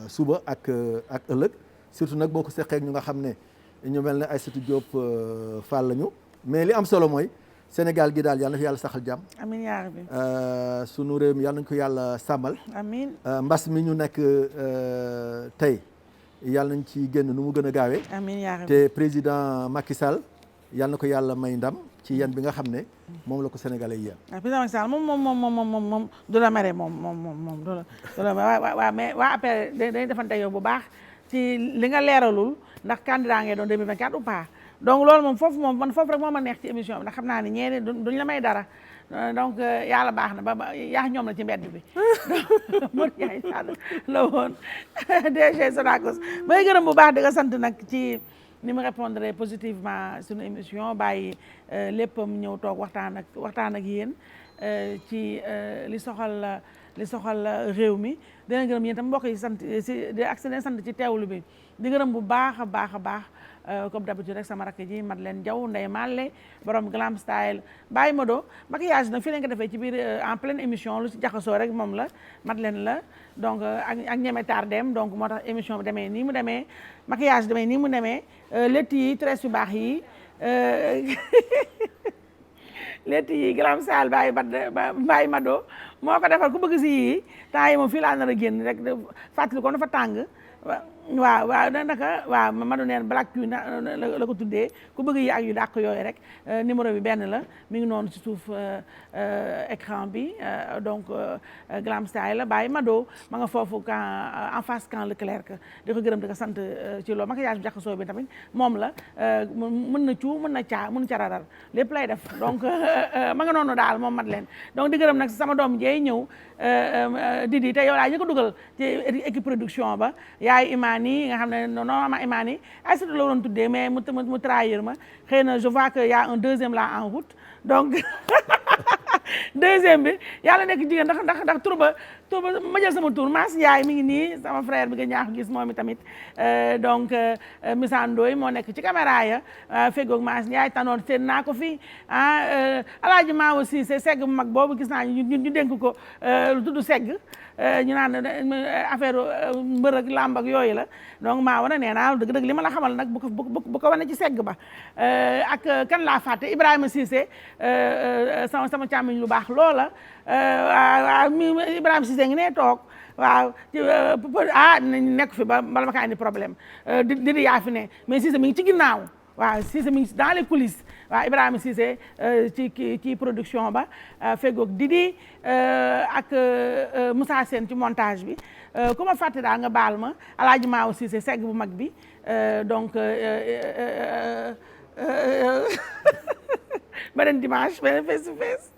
suba ak ëllëg surtout nag boo ko seqee ñu nga xam ne ñu mel ne Aïssatou Diop Fall lañu mais li am solo mooy Sénégal gi daal yàlla na fi yàlla saxal jàmm. amiin yaa rabbi. sunu réew mi yàlla nañu ko yàlla sàmmal. amiin mbas mi ñu nekk tey yàlla nañ ci génn nu mu gën a gaawee. amiin yaa rabbi. te président Macky Sall yàlla na ko yàlla may ndam ci yan bi nga xam ne moom la ko sénégalais yi yan. président Macky Sall moom du la mere moom du la waaw mais waa après dañuy defante yow bu baax ci li nga leeralul ndax candidat ngay doon 2024 ou pas donc loolu moom foofu rek moo ma neex ci émission bi ndax xam naa ne ñeene duñ la may dara donc yàlla baax na ba yaa ñoom la ci mbedd bi Modou Diagne Fada la woon DG Sonacos may gërëm bu baax di nga sant nag ci ni mu répondre positivement suñu émission bàyyi léppam ñëw toog waxtaan ak yéen ci li soxal réew mi dina gërëm yéen tam mbokk yi sant sant ci teewlu bi di gërëm bu baax a baax comme d'habitude rek sama rakk ji Madeleine Diaw Ndeye Malle borom glam style Baye Modo maquillage nag fii lañ ko defee ci biir en pleine émission lu ci jaxasoo rek moom la Madeleine la donc ak ñeme tardem donc moo tax émission bi demee nii mu demee maquillage demee nii mu demee létt yi tresse yu baax yi létt yi glam style Baye Mado moo ko defal ku bëgg si yii temps yi moom fii laa nar a génn rek fàttali ko dafa tàng waaw naka waaw Madou neen Black Queen la ko tuddee ku bëgg yi ak yu dàq yooyu rek numéro bi benn la mi ngi noonu ci suuf écran bi donc Glam Style la bàyyi Mado ma nga foofu en face camp Leclerc di ko gërëm di ko sant ci loolu maquillage bi jaxasoo bi tamit moom la mën na cuu mën na caa mën cararar lépp lay def donc ma nga noonu daal moom mat leen donc di gërëm nag sama doom jeey ñëw Didi te yow laa ñu ko dugal ci équipe production ba yaay Imani nga xam ne normalement Imani ay surtout la waroon tuddee mais mu trahir ma xëy na je vois que y a un deuxième là en route donc deuxième bi yàlla nekk jigéen ndax tur ba ma jël sama tur Mass Ndiaye mi ngi nii sama frère bi nga ñaax gis moom tamit donc Missa Ndoye moo nekk ci caméra ya feggoog Mass Ndiaye tanoon seen naa ko fi Alaaji Maawo Cissé segg bu mag boobu gis naa ñu dénk ko lu tudd segg ñu naan affaire mbër ak làmb ak yooyu la donc maa wane nee naa dëgg-dëgg li ma la xamal nag bu ko wane ci segg ba ak kan laa fàtte Ibrahima Cissé sama càmmiñ lu baax loola waaw Ibrahima Cissé ngi ne toog waaw nekk fi ba bala ma kaa indi problème di yaa fi ne mais Cissé mi ngi ci ginnaaw waaw Cissé mi ngi dans les coulisses waaw Ibrahima Cissé ci production ba feggoog Didi ak Moussa Sène ci montage bi ku ma fàtte daal nga baal ma Alaaji Maaw Cissé segg bu mag bi donc beneen dimanche beneen face to face